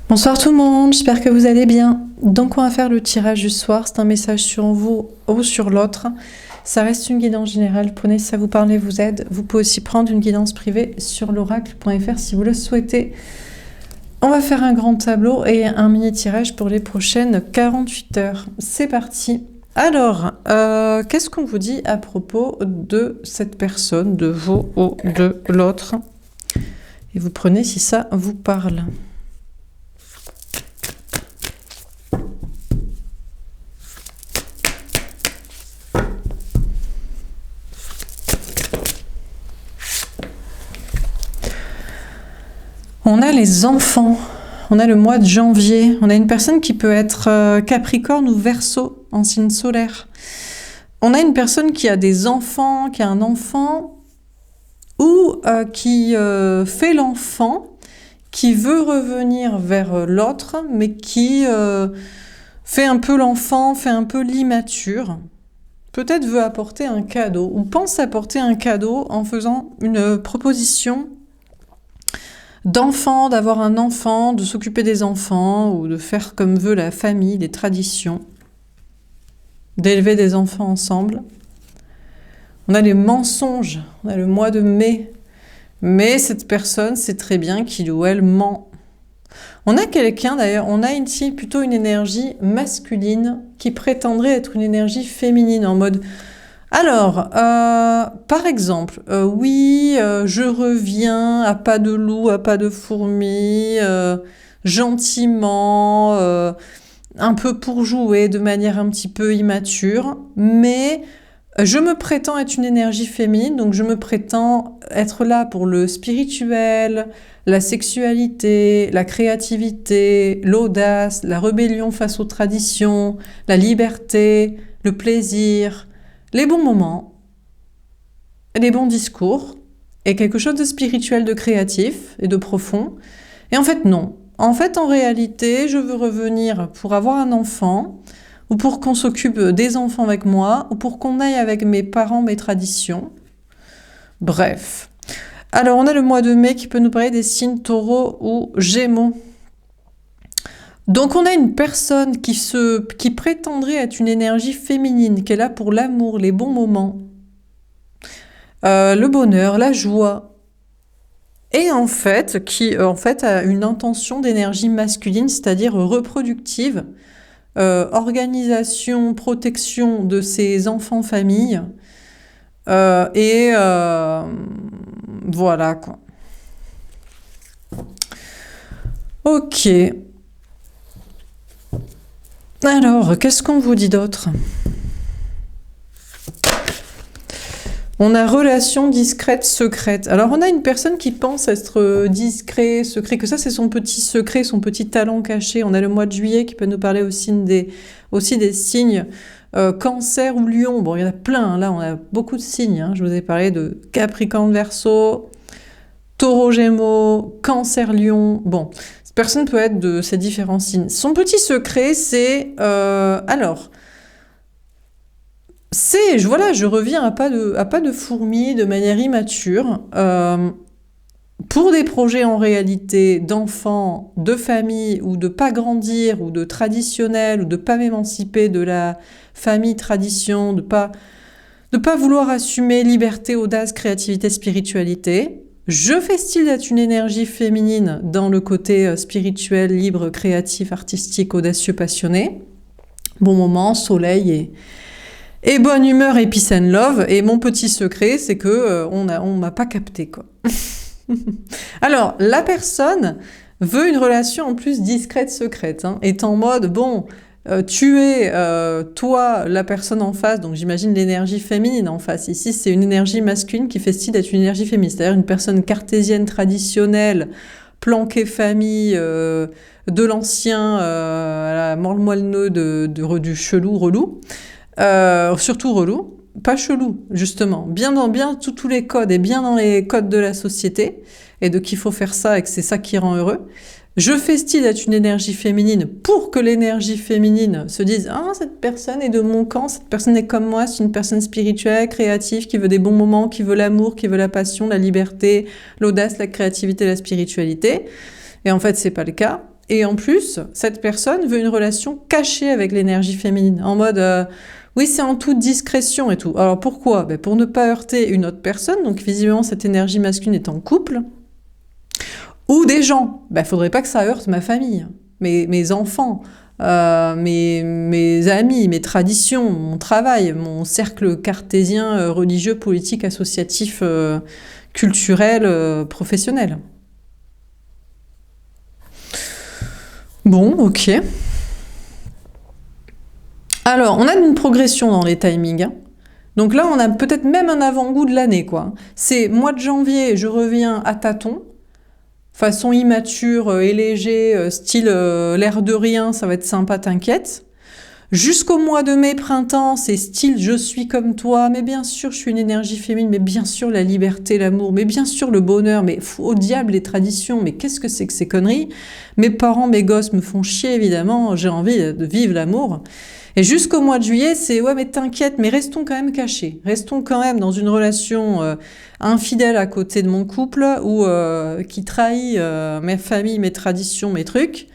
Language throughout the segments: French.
Bonsoir tout le monde, j'espère que vous allez bien. Donc on va faire le tirage du soir, c'est un message sur vous ou sur l'autre. Ça reste une guidance générale, prenez si ça vous parle et vous aide. Vous pouvez aussi prendre une guidance privée sur l'oracle.fr si vous le souhaitez. On va faire un grand tableau et un mini tirage pour les prochaines 48 heures. C'est parti. Alors, qu'est-ce qu'on vous dit à propos de cette personne, de vous ou de l'autre? Et vous prenez si ça vous parle. On a les enfants, on a le mois de janvier, on a une personne qui peut être Capricorne ou Verseau en signe solaire. On a une personne qui a des enfants, qui a un enfant ou qui fait l'enfant, qui veut revenir vers l'autre, mais qui fait un peu l'enfant, fait un peu l'immature. Peut-être veut apporter un cadeau ou pense apporter un cadeau en faisant une proposition d'enfant, d'avoir un enfant, de s'occuper des enfants ou de faire comme veut la famille, les traditions, d'élever des enfants ensemble. On a les mensonges, on a le mois de mai, mais cette personne sait très bien qu'il ou elle ment. On a quelqu'un d'ailleurs, on a ici plutôt une énergie masculine qui prétendrait être une énergie féminine en mode... Alors, par exemple, oui, je reviens à pas de loup, à pas de fourmi, gentiment, un peu pour jouer, de manière un petit peu immature, mais je me prétends être une énergie féminine, donc je me prétends être là pour le spirituel, la sexualité, la créativité, l'audace, la rébellion face aux traditions, la liberté, le plaisir, les bons moments, les bons discours, et quelque chose de spirituel, de créatif et de profond. Et en fait, non. En fait, en réalité, je veux revenir pour avoir un enfant, ou pour qu'on s'occupe des enfants avec moi, ou pour qu'on aille avec mes parents, mes traditions. Bref. Alors, on a le mois de mai qui peut nous parler des signes Taureau ou Gémeaux. Donc on a une personne qui prétendrait être une énergie féminine, qui est là pour l'amour, les bons moments, le bonheur, la joie, et en fait qui a une intention d'énergie masculine, c'est-à-dire reproductive, organisation, protection de ses enfants, famille, voilà quoi. Ok. Alors, qu'est-ce qu'on vous dit d'autre? On a relation discrète, secrète. Alors, on a une personne qui pense être discret, secret, que ça, c'est son petit secret, son petit talent caché. On a le mois de juillet qui peut nous parler aussi des signes Cancer ou Lion. Bon, il y en a plein, hein. Là, on a beaucoup de signes. Hein. Je vous ai parlé de Capricorne, Verseau, Taureau, Gémeaux, Cancer, Lion. Bon, personne peut être de ces différents signes. Son petit secret, c'est... je reviens à pas de fourmi, de manière immature, pour des projets en réalité d'enfants, de famille, ou de pas grandir, ou de traditionnel, ou de pas m'émanciper de la famille, tradition, de pas vouloir assumer liberté, audace, créativité, spiritualité. Je fais style d'être une énergie féminine dans le côté spirituel, libre, créatif, artistique, audacieux, passionné. Bon moment, soleil et bonne humeur et peace and love. Et mon petit secret, c'est que on m'a pas capté, quoi. Alors, la personne veut une relation en plus discrète, secrète, hein, est en mode, bon... tu es, toi, la personne en face, donc j'imagine l'énergie féminine en face. Ici, c'est une énergie masculine qui fait style d'être une énergie féminine, c'est-à-dire une personne cartésienne, traditionnelle, planquée famille, de l'ancien, à la moelle-moelleux du chelou, relou, surtout relou, pas chelou, justement, bien dans tous les codes et bien dans les codes de la société, et de qu'il faut faire ça et que c'est ça qui rend heureux. Je fais style d'être une énergie féminine pour que l'énergie féminine se dise « Ah, cette personne est de mon camp, cette personne est comme moi, c'est une personne spirituelle, créative, qui veut des bons moments, qui veut l'amour, qui veut la passion, la liberté, l'audace, la créativité, la spiritualité. » Et en fait, c'est pas le cas. Et en plus, cette personne veut une relation cachée avec l'énergie féminine, en mode oui, c'est en toute discrétion et tout. Alors pourquoi? Ben, pour ne pas heurter une autre personne, donc visiblement cette énergie masculine est en couple, ou des gens. Ben, faudrait pas que ça heurte ma famille, mes enfants, mes amis, mes traditions, mon travail, mon cercle cartésien, religieux, politique, associatif, culturel, professionnel. Bon, ok. Alors, on a une progression dans les timings, hein. Donc là, on a peut-être même un avant-goût de l'année, quoi. C'est mois de janvier, je reviens à tâtons, façon immature et léger, style l'air de rien, ça va être sympa, t'inquiète. Jusqu'au mois de mai, printemps, c'est style je suis comme toi, mais bien sûr je suis une énergie féminine, mais bien sûr la liberté, l'amour, mais bien sûr le bonheur, mais au diable les traditions, mais qu'est-ce que c'est que ces conneries? Mes parents, mes gosses me font chier évidemment, j'ai envie de vivre l'amour. Et jusqu'au mois de juillet, c'est ouais mais t'inquiète, mais restons quand même cachés, restons quand même dans une relation infidèle à côté de mon couple ou qui trahit mes familles, mes traditions, mes trucs.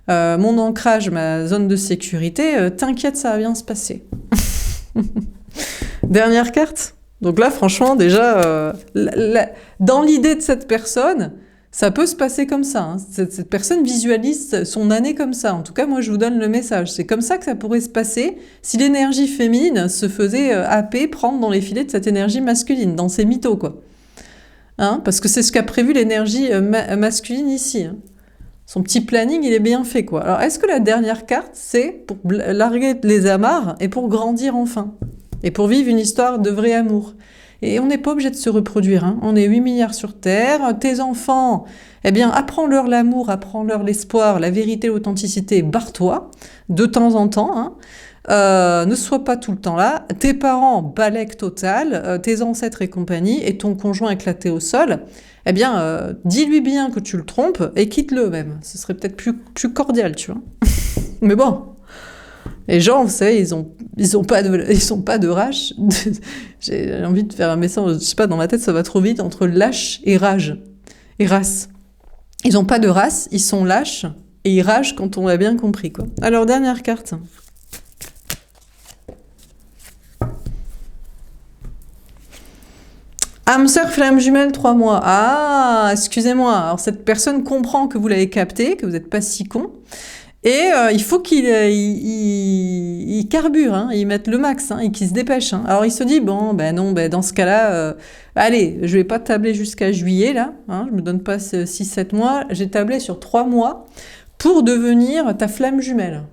Mon ancrage, ma zone de sécurité, t'inquiète, ça va bien se passer. Dernière carte. Donc là, franchement, déjà, dans l'idée de cette personne, ça peut se passer comme ça, hein. Cette personne visualise son année comme ça. En tout cas, moi, je vous donne le message. C'est comme ça que ça pourrait se passer si l'énergie féminine se faisait happer, prendre dans les filets de cette énergie masculine, dans ses mythos, quoi. Hein, parce que c'est ce qu'a prévu l'énergie masculine ici, hein. Son petit planning, il est bien fait, quoi. Alors, est-ce que la dernière carte, c'est pour larguer les amarres et pour grandir enfin? Et pour vivre une histoire de vrai amour? Et on n'est pas obligé de se reproduire, hein. On est 8 milliards sur Terre. Tes enfants, eh bien, apprends-leur l'amour, apprends-leur l'espoir, la vérité, l'authenticité, barre-toi, de temps en temps, hein. Ne sois pas tout le temps là. Tes parents, balèque total, tes ancêtres et compagnie, et ton conjoint éclaté au sol, eh bien, dis-lui bien que tu le trompes et quitte-le même. Ce serait peut-être plus cordial, tu vois. Mais bon, les gens, vous savez, ils sont pas de rage. J'ai envie de faire un message, je sais pas, dans ma tête, ça va trop vite, entre lâche et rage. Et race. Ils ont pas de race, ils sont lâches et ils ragent quand on l'a bien compris, quoi. Alors, dernière carte. Âme sœur, flamme jumelle, 3 mois. Ah, excusez-moi. Alors, cette personne comprend que vous l'avez capté, que vous n'êtes pas si con. Et il faut qu'il il carbure, hein, il mette le max, hein, et qu'il se dépêche, hein. Alors, il se dit, bon, ben non, ben dans ce cas-là, allez, je vais pas tabler jusqu'à juillet, là. Hein, je me donne pas 6-7 mois. J'ai tablé sur 3 mois pour devenir ta flamme jumelle.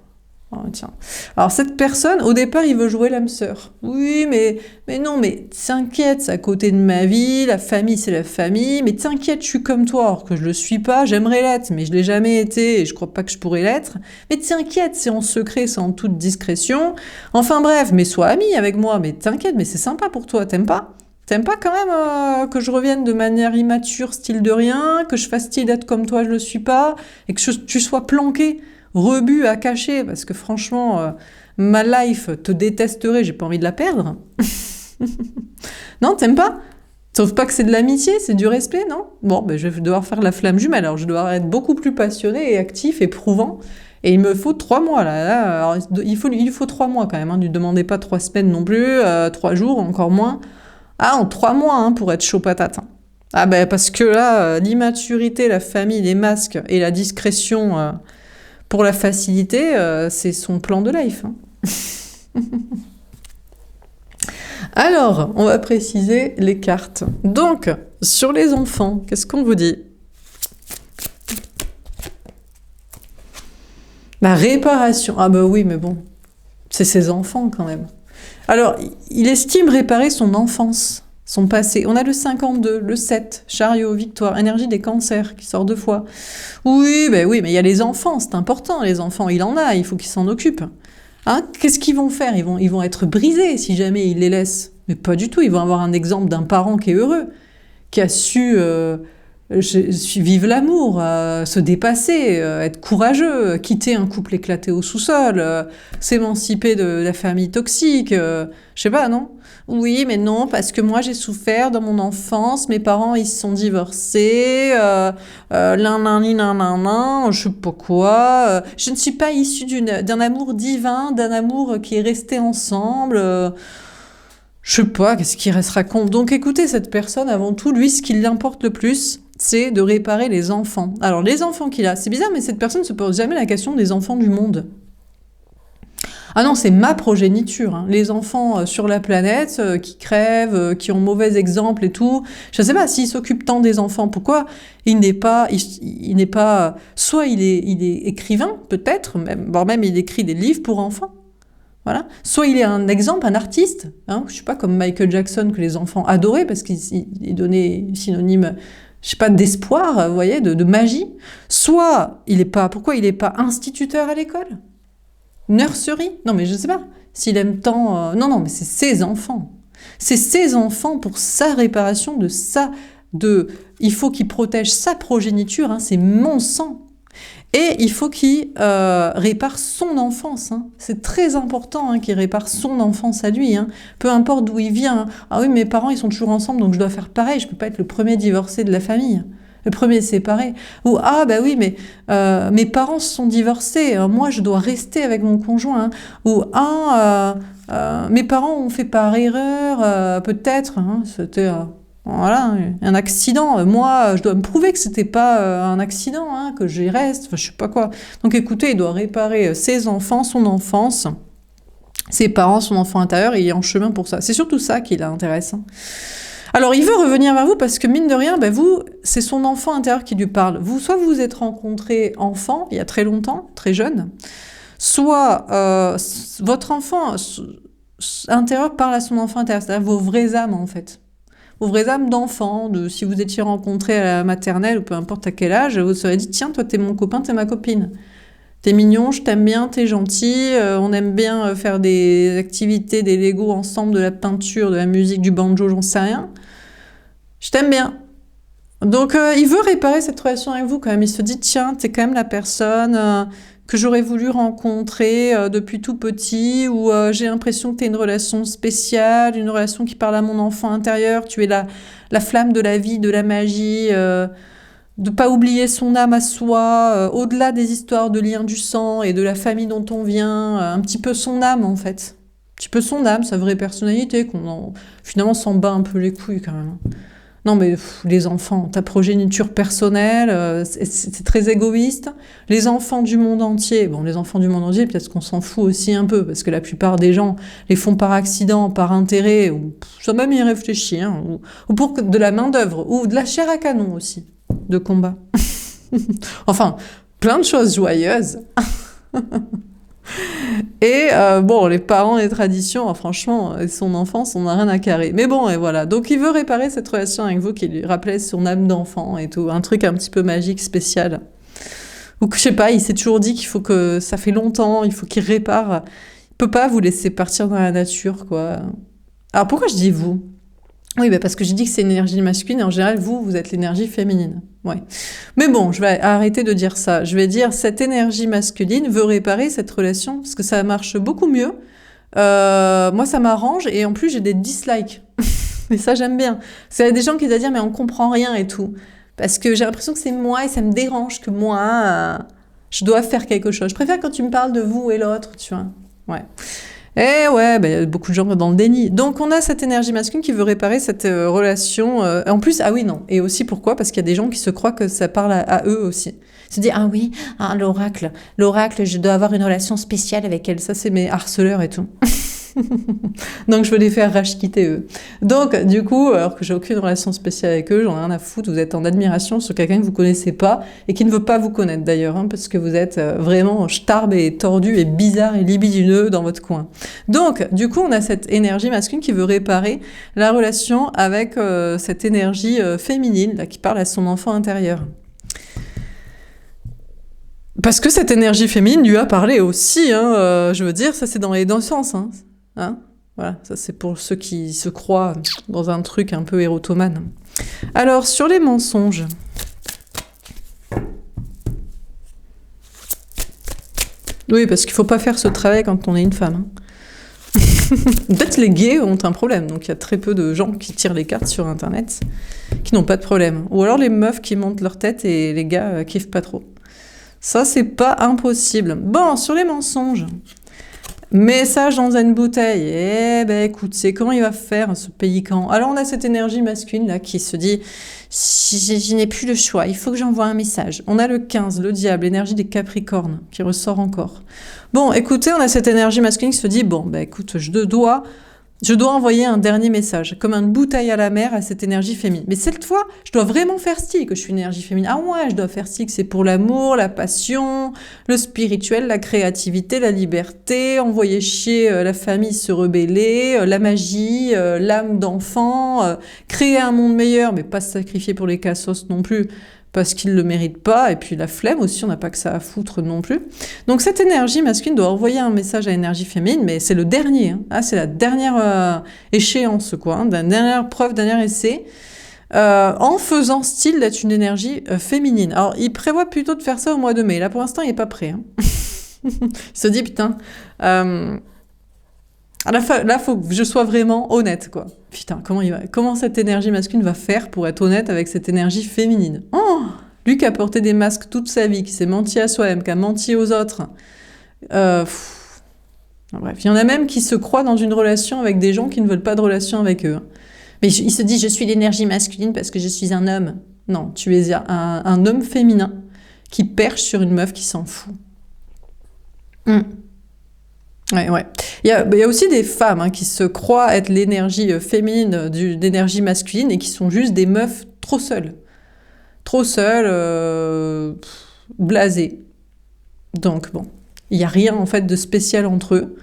Oh, tiens. Alors cette personne, au départ, il veut jouer l'âme sœur. Oui, mais non, mais t'inquiète, c'est à côté de ma vie, la famille, c'est la famille, mais t'inquiète, je suis comme toi, alors que je le suis pas, j'aimerais l'être, mais je l'ai jamais été, et je crois pas que je pourrais l'être. Mais t'inquiète, c'est en secret, c'est en toute discrétion. Enfin bref, mais sois ami avec moi, mais t'inquiète, mais c'est sympa pour toi, t'aimes pas? T'aimes pas quand même que je revienne de manière immature, style de rien, que je fasse style d'être comme toi, je le suis pas, et que tu sois planqué, rebut à cacher, parce que franchement, ma life te détesterait, j'ai pas envie de la perdre. Non, t'aimes pas? Sauf pas que c'est de l'amitié, c'est du respect, non? Bon, ben je vais devoir faire la flamme jumelle, alors je dois être beaucoup plus passionné et actif, éprouvant, et il me faut 3 mois, là. Alors, il faut 3 mois quand même, hein. Ne demandez pas 3 semaines non plus, 3 jours, encore moins. Ah, en 3 mois, hein, pour être chaud patate, hein. Ah ben, parce que là, l'immaturité, la famille, les masques et la discrétion... pour la facilité, c'est son plan de life, hein. Alors, on va préciser les cartes. Donc, sur les enfants, qu'est-ce qu'on vous dit? La réparation. Ah bah oui, mais bon, c'est ses enfants quand même. Alors, il estime réparer son enfance, son passé. On a le 52, le 7, chariot, victoire, énergie des cancers qui sort 2 fois. Oui, mais il y a les enfants, c'est important, les enfants, il en a, il faut qu'ils s'en occupent. Hein, qu'est-ce qu'ils vont faire? Ils vont être brisés si jamais ils les laissent. Mais pas du tout, ils vont avoir un exemple d'un parent qui est heureux, qui a su Vivre l'amour, se dépasser, être courageux, quitter un couple éclaté au sous-sol, s'émanciper de la famille toxique, je sais pas, non? Oui, mais non, parce que moi j'ai souffert dans mon enfance, mes parents ils se sont divorcés, je sais pas quoi, je ne suis pas issue d'un amour divin, d'un amour qui est resté ensemble, je sais pas, qu'est-ce qu'il se raconte. Donc écoutez, cette personne, avant tout, lui, ce qui l'importe le plus, c'est de réparer les enfants. Alors les enfants qu'il a, c'est bizarre, mais cette personne ne se pose jamais la question des enfants du monde. Ah non, c'est ma progéniture, hein. Les enfants sur la planète qui crèvent, qui ont mauvais exemple et tout. Je ne sais pas s'il s'occupe tant des enfants. Pourquoi il n'est pas, il n'est pas. Soit il est écrivain, peut-être, voire même il écrit des livres pour enfants. Voilà. Soit il est un exemple, un artiste, hein, je sais pas, comme Michael Jackson que les enfants adoraient parce qu'il donnait synonyme, je sais pas, d'espoir, vous voyez, de magie. Soit il est pas, pourquoi il est pas instituteur à l'école? Nursery? Non, mais je sais pas. S'il aime tant. Non, mais c'est ses enfants. C'est ses enfants pour sa réparation de ça. Il faut qu'il protège sa progéniture, hein, c'est mon sang. Et il faut qu'il répare son enfance. Hein. C'est très important hein, qu'il répare son enfance à lui. Hein. Peu importe d'où il vient. Hein. Ah oui, mes parents, ils sont toujours ensemble, donc je dois faire pareil. Je peux pas être le premier divorcé de la famille. Le premier séparé. Ou ah bah oui, mais mes parents se sont divorcés, moi je dois rester avec mon conjoint. Hein. Ou mes parents ont fait par erreur, peut-être, hein, c'était voilà, un accident. Moi, je dois me prouver que c'était pas un accident, hein, que j'y reste, enfin, je sais pas quoi. Donc écoutez, il doit réparer ses enfants, son enfance, ses parents, son enfant intérieur, et il est en chemin pour ça. C'est surtout ça qui est intéressant. Alors, il veut revenir vers vous parce que, mine de rien, vous, c'est son enfant intérieur qui lui parle. Soit vous vous êtes rencontrés enfant, il y a très longtemps, très jeune, soit votre enfant intérieur parle à son enfant intérieur, c'est-à-dire vos vraies âmes, en fait. Vos vraies âmes d'enfant, si vous étiez rencontrés à la maternelle, ou peu importe à quel âge, vous serez dit, tiens, toi, t'es mon copain, t'es ma copine. T'es mignon, je t'aime bien, t'es gentil, on aime bien faire des activités, des Legos ensemble, de la peinture, de la musique, du banjo, j'en sais rien. Je t'aime bien. Donc il veut réparer cette relation avec vous quand même. Il se dit, tiens, t'es quand même la personne que j'aurais voulu rencontrer depuis tout petit, ou j'ai l'impression que t'es une relation spéciale, une relation qui parle à mon enfant intérieur, tu es la flamme de la vie, de la magie, de pas oublier son âme à soi, au-delà des histoires de liens du sang et de la famille dont on vient, un petit peu son âme en fait. Un petit peu son âme, sa vraie personnalité, finalement s'en bat un peu les couilles quand même. Non mais les enfants, ta progéniture personnelle, c'est très égoïste. Les enfants du monde entier, les enfants du monde entier, peut-être qu'on s'en fout aussi un peu, parce que la plupart des gens les font par accident, par intérêt, ou sans même y réfléchir, hein, ou pour de la main-d'œuvre, ou de la chair à canon aussi, de combat. Enfin, plein de choses joyeuses. Et les parents, les traditions, franchement, son enfance, on n'a rien à carrer. Mais bon, et voilà. Donc il veut réparer cette relation avec vous qui lui rappelait son âme d'enfant et tout. Un truc un petit peu magique, spécial. Ou que, je sais pas, il s'est toujours dit qu'il faut que... Ça fait longtemps, il faut qu'il répare. Il peut pas vous laisser partir dans la nature, quoi. Alors pourquoi je dis vous ? Oui, parce que j'ai dit que c'est une énergie masculine, et en général, vous êtes l'énergie féminine. Ouais. Mais bon, je vais arrêter de dire ça. Je vais dire, cette énergie masculine veut réparer cette relation, parce que ça marche beaucoup mieux. Moi, ça m'arrange, et en plus, j'ai des dislikes. Et ça, j'aime bien. C'est des gens qui disent dire, mais on comprend rien et tout. Parce que j'ai l'impression que c'est moi, et ça me dérange que moi, je dois faire quelque chose. Je préfère quand tu me parles de vous et l'autre, tu vois. Ouais. Et ouais, y a beaucoup de gens dans le déni. Donc on a cette énergie masculine qui veut réparer cette relation. En plus, ah oui, non. Et aussi pourquoi ? Parce qu'il y a des gens qui se croient que ça parle à eux aussi. Se dire, ah oui, l'oracle, je dois avoir une relation spéciale avec elle. Ça, c'est mes harceleurs et tout. Donc je veux les faire rage-quitter eux. Donc du coup, alors que j'ai aucune relation spéciale avec eux, j'en ai rien à foutre, vous êtes en admiration sur quelqu'un que vous connaissez pas et qui ne veut pas vous connaître d'ailleurs, hein, parce que vous êtes vraiment starbe et tordu et bizarre et libidineux dans votre coin. Donc du coup, on a cette énergie masculine qui veut réparer la relation avec cette énergie féminine là, qui parle à son enfant intérieur. Parce que cette énergie féminine lui a parlé aussi, hein, je veux dire, ça c'est dans les deux sens, hein. Hein, voilà, ça c'est pour ceux qui se croient dans un truc un peu érotomane. Alors, sur les mensonges, Oui, parce qu'il faut pas faire ce travail quand on est une femme. Peut-être les gays ont un problème, donc il y a très peu de gens qui tirent les cartes sur Internet qui n'ont pas de problème. Ou alors les meufs qui montent leur tête et les gars kiffent pas trop. Ça, c'est pas impossible. Bon, sur les mensonges. Message dans une bouteille. Eh ben écoute, c'est comment il va faire ce pélican. Alors on a cette énergie masculine là qui se dit si je n'ai plus le choix, il faut que j'envoie un message. On a le 15, le diable, l'énergie des Capricornes qui ressort encore. Bon, écoutez, on a cette énergie masculine qui se dit bon, ben écoute, je dois envoyer un dernier message, comme une bouteille à la mer à cette énergie féminine. Mais cette fois, je dois vraiment faire style que je suis une énergie féminine. Ah ouais, je dois faire style que c'est pour l'amour, la passion, le spirituel, la créativité, la liberté, envoyer chier la famille, se rebeller, la magie, l'âme d'enfant, créer un monde meilleur, mais pas se sacrifier pour les cassos non plus, parce qu'ils ne le méritent pas, et puis la flemme aussi, on n'a pas que ça à foutre non plus. Donc cette énergie masculine doit envoyer un message à l'énergie féminine, mais c'est le dernier, hein. Ah, c'est la dernière échéance, quoi, hein, dernière preuve, dernier essai, en faisant style d'être une énergie féminine. Alors, il prévoit plutôt de faire ça au mois de mai. Là, pour l'instant, il n'est pas prêt. Hein. Il se dit, putain... là, faut que je sois vraiment honnête, quoi. Putain, comment cette énergie masculine va faire pour être honnête avec cette énergie féminine? Oh, lui qui a porté des masques toute sa vie, qui s'est menti à soi-même, qui a menti aux autres. Bref, il y en a même qui se croient dans une relation avec des gens qui ne veulent pas de relation avec eux. Mais il se dit, je suis l'énergie masculine parce que je suis un homme. Non, tu es un homme féminin qui perche sur une meuf qui s'en fout. Ouais. Il y a aussi des femmes qui se croient être l'énergie féminine d'énergie masculine et qui sont juste des meufs trop seules. Trop seules, blasées. Donc bon, il n'y a rien en fait de spécial entre eux.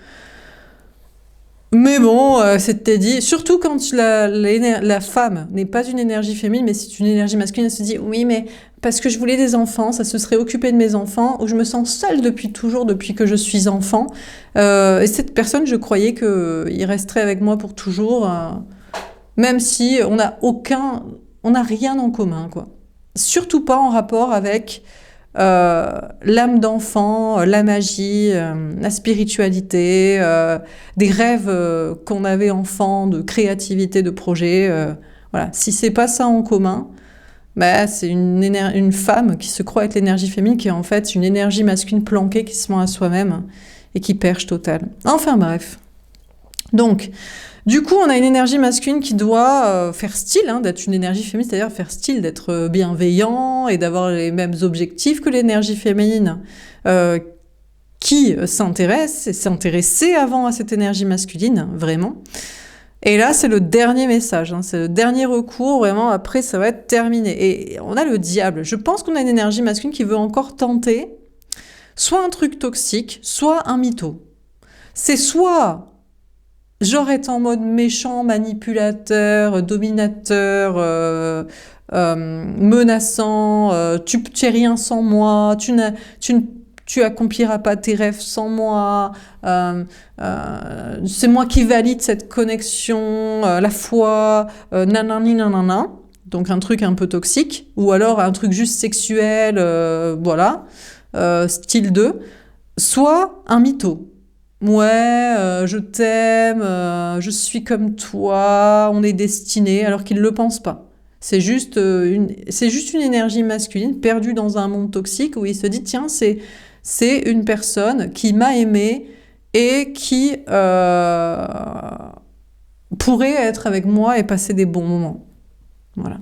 Mais bon, c'était dit, surtout quand la femme n'est pas une énergie féminine, mais c'est une énergie masculine, elle se dit, oui, mais parce que je voulais des enfants, ça se serait occupé de mes enfants, ou je me sens seule depuis toujours, depuis que je suis enfant. Et cette personne, je croyais qu'il resterait avec moi pour toujours, même si on n'a rien en commun, quoi. Surtout pas en rapport avec l'âme d'enfant, la magie, la spiritualité, des rêves qu'on avait enfant, de créativité, de projet. Voilà. Si c'est pas ça en commun, bah, c'est une femme qui se croit être l'énergie féminine, qui est en fait une énergie masculine planquée qui se ment à soi-même et qui perche total. Enfin bref. Donc, du coup, on a une énergie masculine qui doit faire style d'être une énergie féminine, c'est-à-dire faire style d'être bienveillant et d'avoir les mêmes objectifs que l'énergie féminine qui s'intéresse et s'intéressait avant à cette énergie masculine, vraiment. Et là, c'est le dernier message, c'est le dernier recours, vraiment, après, ça va être terminé. Et on a le diable. Je pense qu'on a une énergie masculine qui veut encore tenter soit un truc toxique, soit un mytho. C'est soit... genre être en mode méchant, manipulateur, dominateur, menaçant, tu es rien sans moi, tu accompliras pas tes rêves sans moi, c'est moi qui valide cette connexion, la foi, nanani nanana. Donc un truc un peu toxique, ou alors un truc juste sexuel, voilà, style 2, soit un mytho. Ouais, je t'aime, je suis comme toi, on est destinés, alors qu'ils ne le pensent pas. C'est juste une énergie masculine perdue dans un monde toxique où il se dit, tiens, c'est une personne qui m'a aimé et qui pourrait être avec moi et passer des bons moments. Voilà.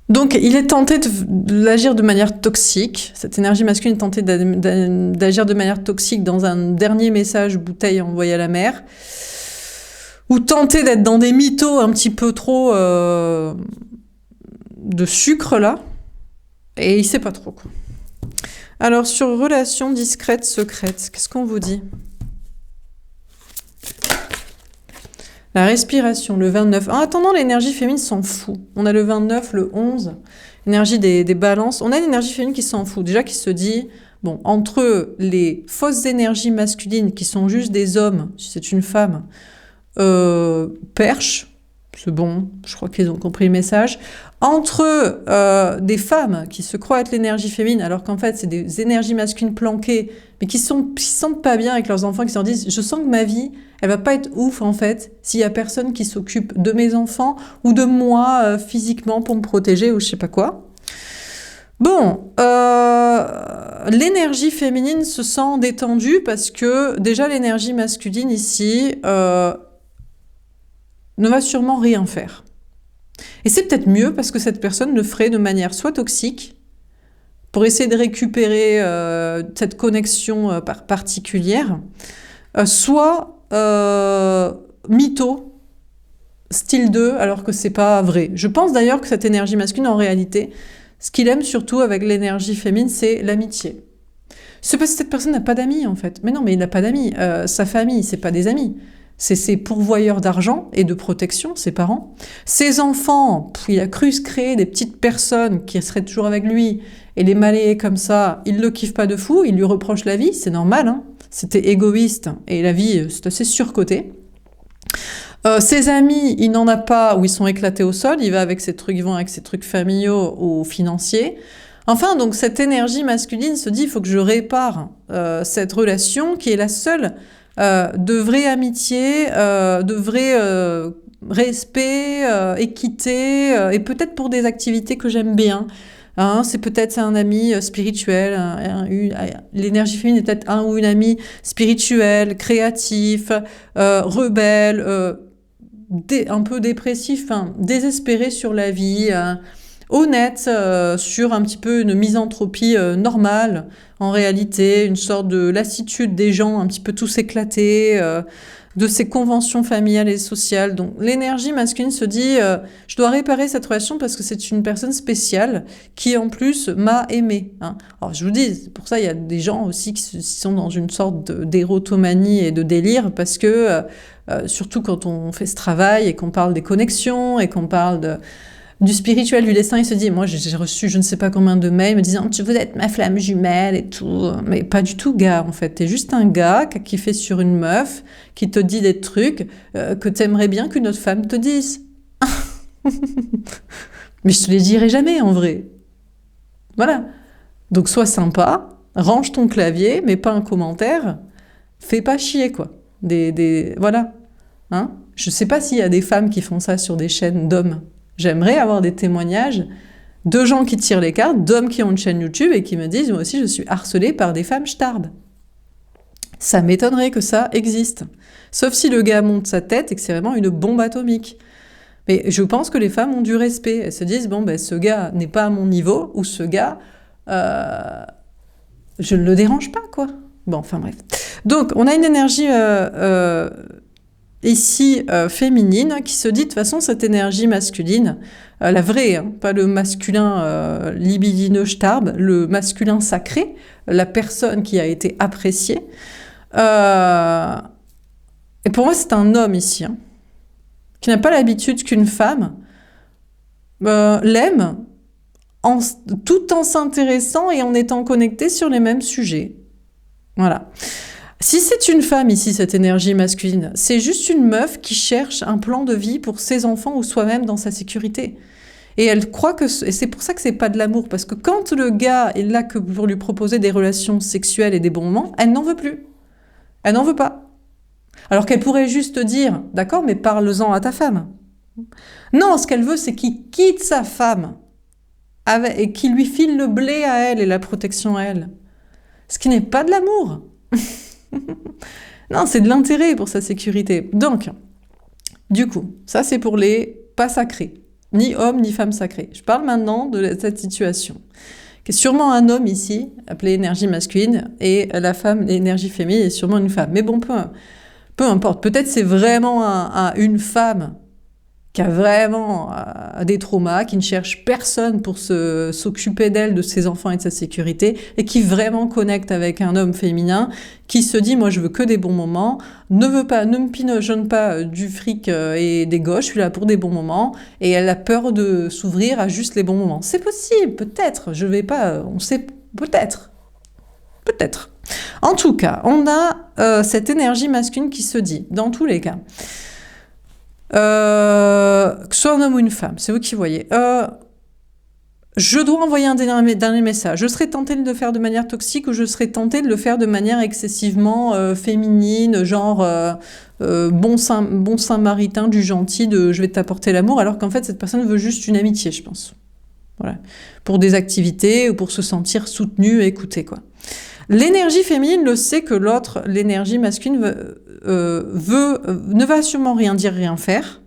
Donc, il est tenté d'agir de manière toxique. Cette énergie masculine est tentée d'agir de manière toxique dans un dernier message bouteille envoyé à la mer. Ou tenter d'être dans des mythos un petit peu trop de sucre, là. Et il sait pas trop, quoi. Alors, sur relations discrètes, secrètes, qu'est-ce qu'on vous dit ? La respiration, le 29. En attendant, l'énergie féminine s'en fout. On a le 29, le 11, énergie des balances. On a une énergie féminine qui s'en fout. Déjà, qui se dit, bon, entre les fausses énergies masculines qui sont juste des hommes, si c'est une femme, perche, c'est bon, je crois qu'ils ont compris le message. entre des femmes qui se croient être l'énergie féminine, alors qu'en fait, c'est des énergies masculines planquées, mais qui se sentent pas bien avec leurs enfants, qui se disent « je sens que ma vie, elle va pas être ouf, en fait, s'il y a personne qui s'occupe de mes enfants ou de moi physiquement pour me protéger ou je sais pas quoi ». Bon, l'énergie féminine se sent détendue parce que déjà l'énergie masculine ici ne va sûrement rien faire. Et c'est peut-être mieux parce que cette personne le ferait de manière soit toxique, pour essayer de récupérer cette connexion particulière, soit mytho, style 2, alors que c'est pas vrai. Je pense d'ailleurs que cette énergie masculine, en réalité, ce qu'il aime surtout avec l'énergie féminine, c'est l'amitié. C'est parce que cette personne n'a pas d'amis, en fait. Mais non, mais il n'a pas d'amis. Sa famille, c'est pas des amis. C'est ses pourvoyeurs d'argent et de protection, ses parents. Ses enfants, il a cru se créer des petites personnes qui seraient toujours avec lui et les malayer comme ça, il le kiffe pas de fou, il lui reproche la vie, c'est normal, hein. C'était égoïste et la vie, c'est assez surcoté. Ses amis, il n'en a pas ou ils sont éclatés au sol, il va avec ses trucs, ils vont avec ses trucs familiaux ou financiers. Enfin, donc cette énergie masculine se dit, il faut que je répare cette relation qui est la seule de vraie amitié, de vrai respect, équité, et peut-être pour des activités que j'aime bien. Hein, c'est un ami spirituel, l'énergie féminine est peut-être un ou une amie spirituelle, créatif, rebelle, un peu dépressif, hein, désespéré sur la vie, honnête sur un petit peu une misanthropie normale, en réalité, une sorte de lassitude des gens, un petit peu tous éclatés, de ces conventions familiales et sociales. Donc l'énergie masculine se dit je dois réparer cette relation parce que c'est une personne spéciale qui en plus m'a aimé. Hein. Alors je vous dis, c'est pour ça il y a des gens aussi qui sont dans une sorte d'érotomanie et de délire parce que surtout quand on fait ce travail et qu'on parle des connexions et qu'on parle du spirituel, du destin, il se dit, moi j'ai reçu je ne sais pas combien de mails me disant vous êtes ma flamme jumelle et tout, mais pas du tout gars en fait, t'es juste un gars qui fait sur une meuf, qui te dit des trucs que t'aimerais bien qu'une autre femme te dise. Mais je te les dirai jamais en vrai. Voilà. Donc sois sympa, range ton clavier, mets pas un commentaire, fais pas chier quoi. Voilà. Hein, je sais pas s'il y a des femmes qui font ça sur des chaînes d'hommes. J'aimerais avoir des témoignages de gens qui tirent les cartes, d'hommes qui ont une chaîne YouTube et qui me disent « Moi aussi, je suis harcelée par des femmes starbes ». Ça m'étonnerait que ça existe. Sauf si le gars monte sa tête et que c'est vraiment une bombe atomique. Mais je pense que les femmes ont du respect. Elles se disent « Bon, ben, ce gars n'est pas à mon niveau » ou « Ce gars, je ne le dérange pas, quoi ». Bon, enfin bref. Donc, on a une énergie... ici féminine, qui se dit de toute façon cette énergie masculine, la vraie, hein, pas le masculin libidineux starbe, le masculin sacré, la personne qui a été appréciée. Et pour moi c'est un homme ici, hein, qui n'a pas l'habitude qu'une femme l'aime tout en s'intéressant et en étant connecté sur les mêmes sujets. Voilà. Si c'est une femme ici, cette énergie masculine, c'est juste une meuf qui cherche un plan de vie pour ses enfants ou soi-même dans sa sécurité. Et elle croit que... Et c'est pour ça que c'est pas de l'amour, parce que quand le gars est là que pour lui proposer des relations sexuelles et des bons moments, elle n'en veut plus. Elle n'en veut pas. Alors qu'elle pourrait juste dire, d'accord, mais parle-en à ta femme. Non, ce qu'elle veut, c'est qu'il quitte sa femme et qu'il lui file le blé à elle et la protection à elle. Ce qui n'est pas de l'amour. Non, c'est de l'intérêt pour sa sécurité. Donc, du coup, ça c'est pour les pas sacrés. Ni homme, ni femme sacrée. Je parle maintenant de cette situation. Qui est sûrement un homme ici, appelé énergie masculine, et la femme, l'énergie féminine, est sûrement une femme. Mais bon, peu importe. Peut-être c'est vraiment une femme qui a vraiment des traumas, qui ne cherche personne pour s'occuper d'elle, de ses enfants et de sa sécurité, et qui vraiment connecte avec un homme féminin, qui se dit « moi je veux que des bons moments, ne me pinojonne pas du fric et des gauches, je suis là pour des bons moments », et elle a peur de s'ouvrir à juste les bons moments. C'est possible, peut-être, je vais pas, on sait, peut-être. Peut-être. En tout cas, on a cette énergie masculine qui se dit, dans tous les cas, que ce soit un homme ou une femme, c'est vous qui voyez. je dois envoyer un dernier message. Je serais tentée de le faire de manière toxique ou je serais tentée de le faire de manière excessivement féminine, genre bon samaritain du gentil de je vais t'apporter l'amour, alors qu'en fait cette personne veut juste une amitié, je pense. Voilà. Pour des activités ou pour se sentir soutenue et écoutée, quoi. L'énergie féminine le sait que l'autre, l'énergie masculine, ne va sûrement rien dire, rien faire.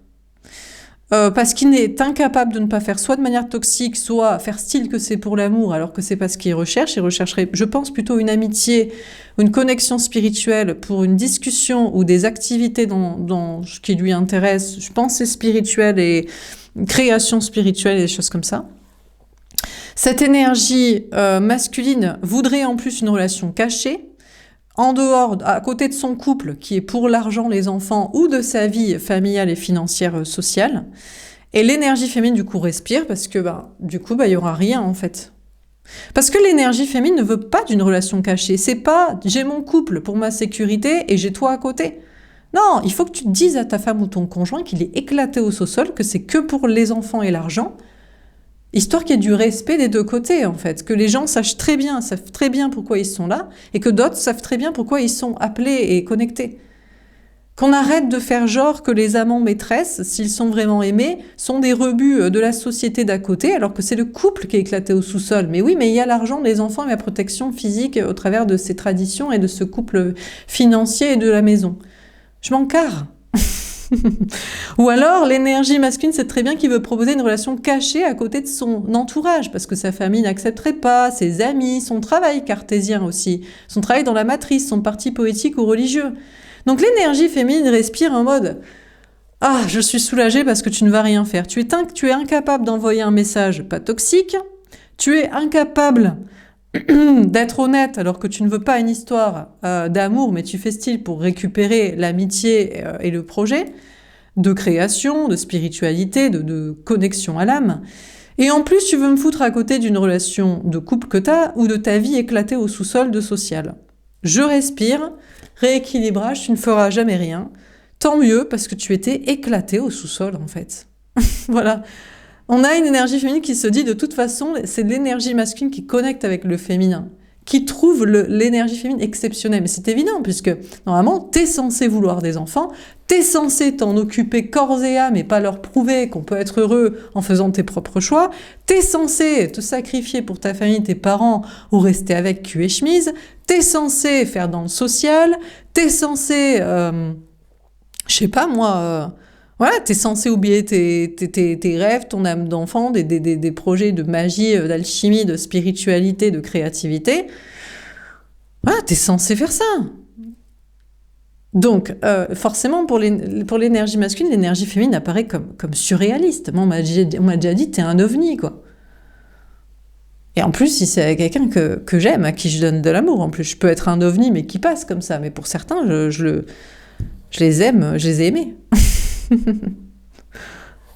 Parce qu'il est incapable de ne pas faire soit de manière toxique, soit faire style que c'est pour l'amour, alors que c'est pas ce qu'il recherche. Il rechercherait, je pense, plutôt une amitié, une connexion spirituelle pour une discussion ou des activités dans ce qui lui intéresse. Je pense c'est spirituel et création spirituelle et des choses comme ça. Cette énergie masculine voudrait en plus une relation cachée, en dehors, à côté de son couple, qui est pour l'argent, les enfants, ou de sa vie familiale et financière sociale. Et l'énergie féminine, du coup, respire, parce que, du coup, il y aura rien, en fait. Parce que l'énergie féminine ne veut pas d'une relation cachée. C'est pas, j'ai mon couple pour ma sécurité et j'ai toi à côté. Non, il faut que tu te dises à ta femme ou ton conjoint qu'il est éclaté au sous-sol, que c'est que pour les enfants et l'argent, histoire qu'il y ait du respect des deux côtés, en fait. Que les gens savent très bien pourquoi ils sont là, et que d'autres savent très bien pourquoi ils sont appelés et connectés. Qu'on arrête de faire genre que les amants maîtresses, s'ils sont vraiment aimés, sont des rebuts de la société d'à côté, alors que c'est le couple qui est éclaté au sous-sol. Mais oui, mais il y a l'argent, les enfants et la protection physique au travers de ces traditions et de ce couple financier et de la maison. Je m'en carre. Ou alors, l'énergie masculine sait très bien qu'il veut proposer une relation cachée à côté de son entourage, parce que sa famille n'accepterait pas, ses amis, son travail cartésien aussi, son travail dans la matrice, son parti poétique ou religieux. Donc l'énergie féminine respire en mode « Ah, je suis soulagée parce que tu ne vas rien faire. Tu es incapable d'envoyer un message pas toxique, tu es incapable d'être honnête alors que tu ne veux pas une histoire d'amour, mais tu fais style pour récupérer l'amitié et le projet de création, de spiritualité, de connexion à l'âme. Et en plus, tu veux me foutre à côté d'une relation de couple que t'as ou de ta vie éclatée au sous-sol de social. Je respire, rééquilibrage, tu ne feras jamais rien. Tant mieux parce que tu étais éclaté au sous-sol en fait. Voilà. On a une énergie féminine qui se dit de toute façon, c'est l'énergie masculine qui connecte avec le féminin, qui trouve l'énergie féminine exceptionnelle. Mais c'est évident, puisque normalement, t'es censé vouloir des enfants, t'es censé t'en occuper corps et âme et pas leur prouver qu'on peut être heureux en faisant tes propres choix, t'es censé te sacrifier pour ta famille, tes parents, ou rester avec cul et chemise, t'es censé faire dans le social, t'es censé, je sais pas moi... Voilà, t'es censé oublier tes rêves, ton âme d'enfant, des projets de magie, d'alchimie, de spiritualité, de créativité. Voilà, t'es censé faire ça. Donc, forcément, pour l'énergie masculine, l'énergie féminine apparaît comme surréaliste. Moi, on m'a déjà dit, t'es un ovni, quoi. Et en plus, si c'est quelqu'un que j'aime, à qui je donne de l'amour, en plus, je peux être un ovni, mais qui passe comme ça. Mais pour certains, je les aime, je les ai aimés.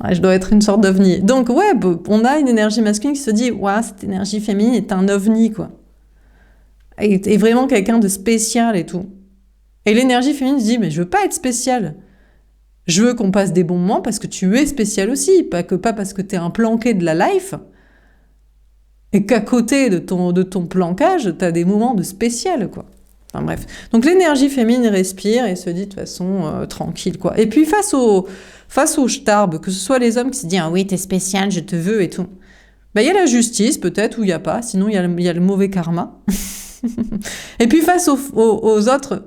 Ouais, je dois être une sorte d'ovni. Donc ouais, on a une énergie masculine qui se dit ouais, cette énergie féminine est un ovni quoi. Et vraiment quelqu'un de spécial et tout. Et l'énergie féminine se dit mais je veux pas être spéciale. Je veux qu'on passe des bons moments parce que tu es spécial aussi, pas parce que t'es un planqué de la life. Et qu'à côté de ton planquage, t'as des moments de spécial quoi. Enfin bref. Donc l'énergie féminine respire et se dit de toute façon tranquille quoi. Et puis face aux starbes, que ce soit les hommes qui se disent ah oui t'es spécial, je te veux et tout. Ben il y a la justice peut-être ou il y a pas, sinon il y a le mauvais karma. Et puis face aux autres,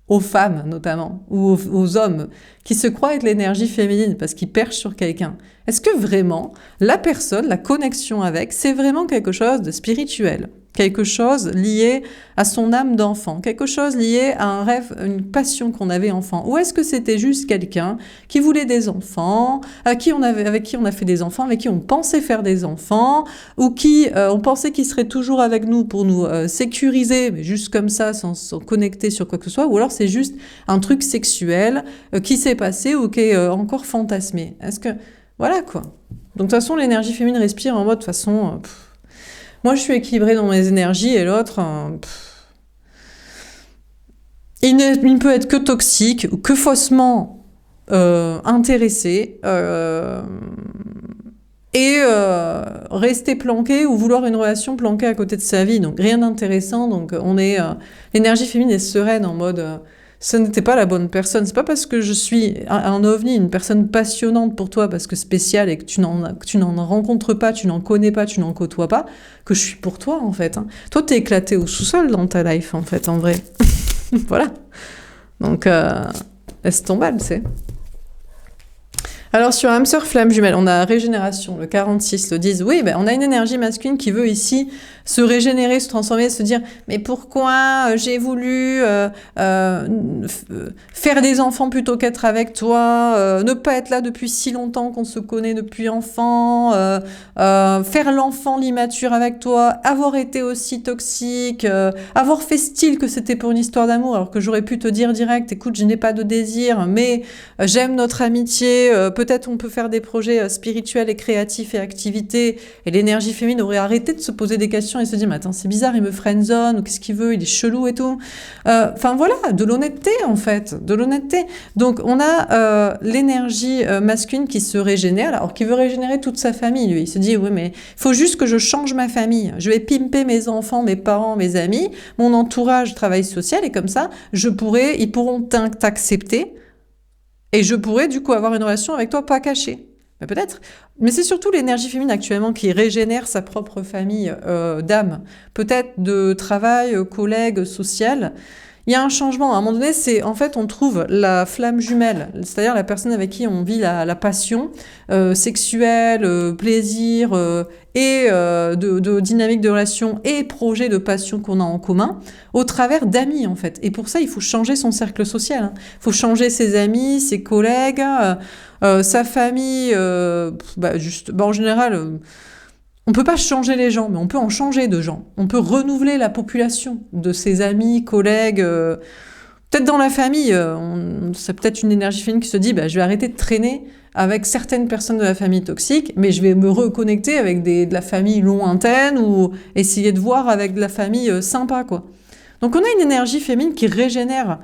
aux femmes notamment ou aux hommes qui se croient être l'énergie féminine parce qu'ils perchent sur quelqu'un. Est-ce que vraiment la personne, la connexion avec, c'est vraiment quelque chose de spirituel? Quelque chose lié à son âme d'enfant, quelque chose lié à un rêve, une passion qu'on avait enfant. Ou est-ce que c'était juste quelqu'un qui voulait des enfants, avec qui on a fait des enfants, avec qui on pensait faire des enfants, ou qui on pensait qu'il serait toujours avec nous pour nous sécuriser, mais juste comme ça, sans connecter sur quoi que ce soit, ou alors c'est juste un truc sexuel qui s'est passé ou qui est encore fantasmé. Est-ce que... Voilà quoi. Donc de toute façon, l'énergie féminine respire en mode, de toute façon... moi, je suis équilibrée dans mes énergies et l'autre, il ne peut être que toxique ou que faussement intéressé et rester planqué ou vouloir une relation planquée à côté de sa vie. Donc rien d'intéressant. Donc on est l'énergie féminine est sereine en mode ce n'était pas la bonne personne. C'est pas parce que je suis un ovni, une personne passionnante pour toi, parce que spéciale et que tu n'en rencontres pas, tu n'en connais pas, tu n'en côtoies pas, que je suis pour toi en fait. Hein. Toi t'es éclaté au sous-sol dans ta life en fait, en vrai. Voilà. Donc laisse tomber, tu sais. Alors sur âme sœur flamme jumelle, on a régénération, le 46 le 10. Oui, ben, on a une énergie masculine qui veut ici se régénérer, se transformer, se dire mais pourquoi j'ai voulu faire des enfants plutôt qu'être avec toi, ne pas être là depuis si longtemps qu'on se connaît depuis enfant, faire l'enfant l'immature avec toi, avoir été aussi toxique, avoir fait style que c'était pour une histoire d'amour alors que j'aurais pu te dire direct écoute je n'ai pas de désir mais j'aime notre amitié, peut-être on peut faire des projets spirituels et créatifs et activités et l'énergie féminine aurait arrêté de se poser des questions et se dire mais attends c'est bizarre il me friendzone ou qu'est-ce qu'il veut il est chelou et tout enfin voilà de l'honnêteté en fait de l'honnêteté donc on a l'énergie masculine qui se régénère alors qui veut régénérer toute sa famille lui il se dit oui mais il faut juste que je change ma famille je vais pimper mes enfants mes parents mes amis mon entourage travail social et comme ça ils pourront t'accepter et je pourrais du coup avoir une relation avec toi pas cachée. Mais peut-être. Mais c'est surtout l'énergie féminine actuellement qui régénère sa propre famille d'âme. Peut-être de travail, collègue, social. Il y a un changement. À un moment donné, c'est en fait on trouve la flamme jumelle, c'est-à-dire la personne avec qui on vit la passion sexuelle, plaisir et de dynamique de relation et projet de passion qu'on a en commun au travers d'amis en fait. Et pour ça, il faut changer son cercle social. Hein. Il faut changer ses amis, ses collègues, sa famille. En général. On peut pas changer les gens, mais on peut en changer de gens. On peut renouveler la population de ses amis, collègues. Peut-être dans la famille, c'est peut-être une énergie féminine qui se dit je vais arrêter de traîner avec certaines personnes de la famille toxique, mais je vais me reconnecter avec de la famille lointaine ou essayer de voir avec de la famille sympa, quoi. Donc on a une énergie féminine qui régénère.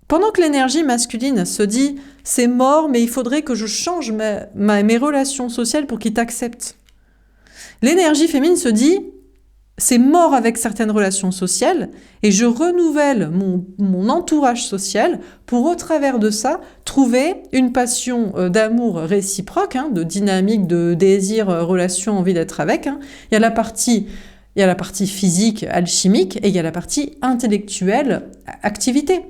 Pendant que l'énergie masculine se dit c'est mort, mais il faudrait que je change mes relations sociales pour qu'ils t'acceptent. L'énergie féminine se dit c'est mort avec certaines relations sociales et je renouvelle mon entourage social pour au travers de ça trouver une passion d'amour réciproque, de dynamique, de désir, relation, envie d'être avec. Il y a la partie physique, alchimique et il y a la partie intellectuelle, activité.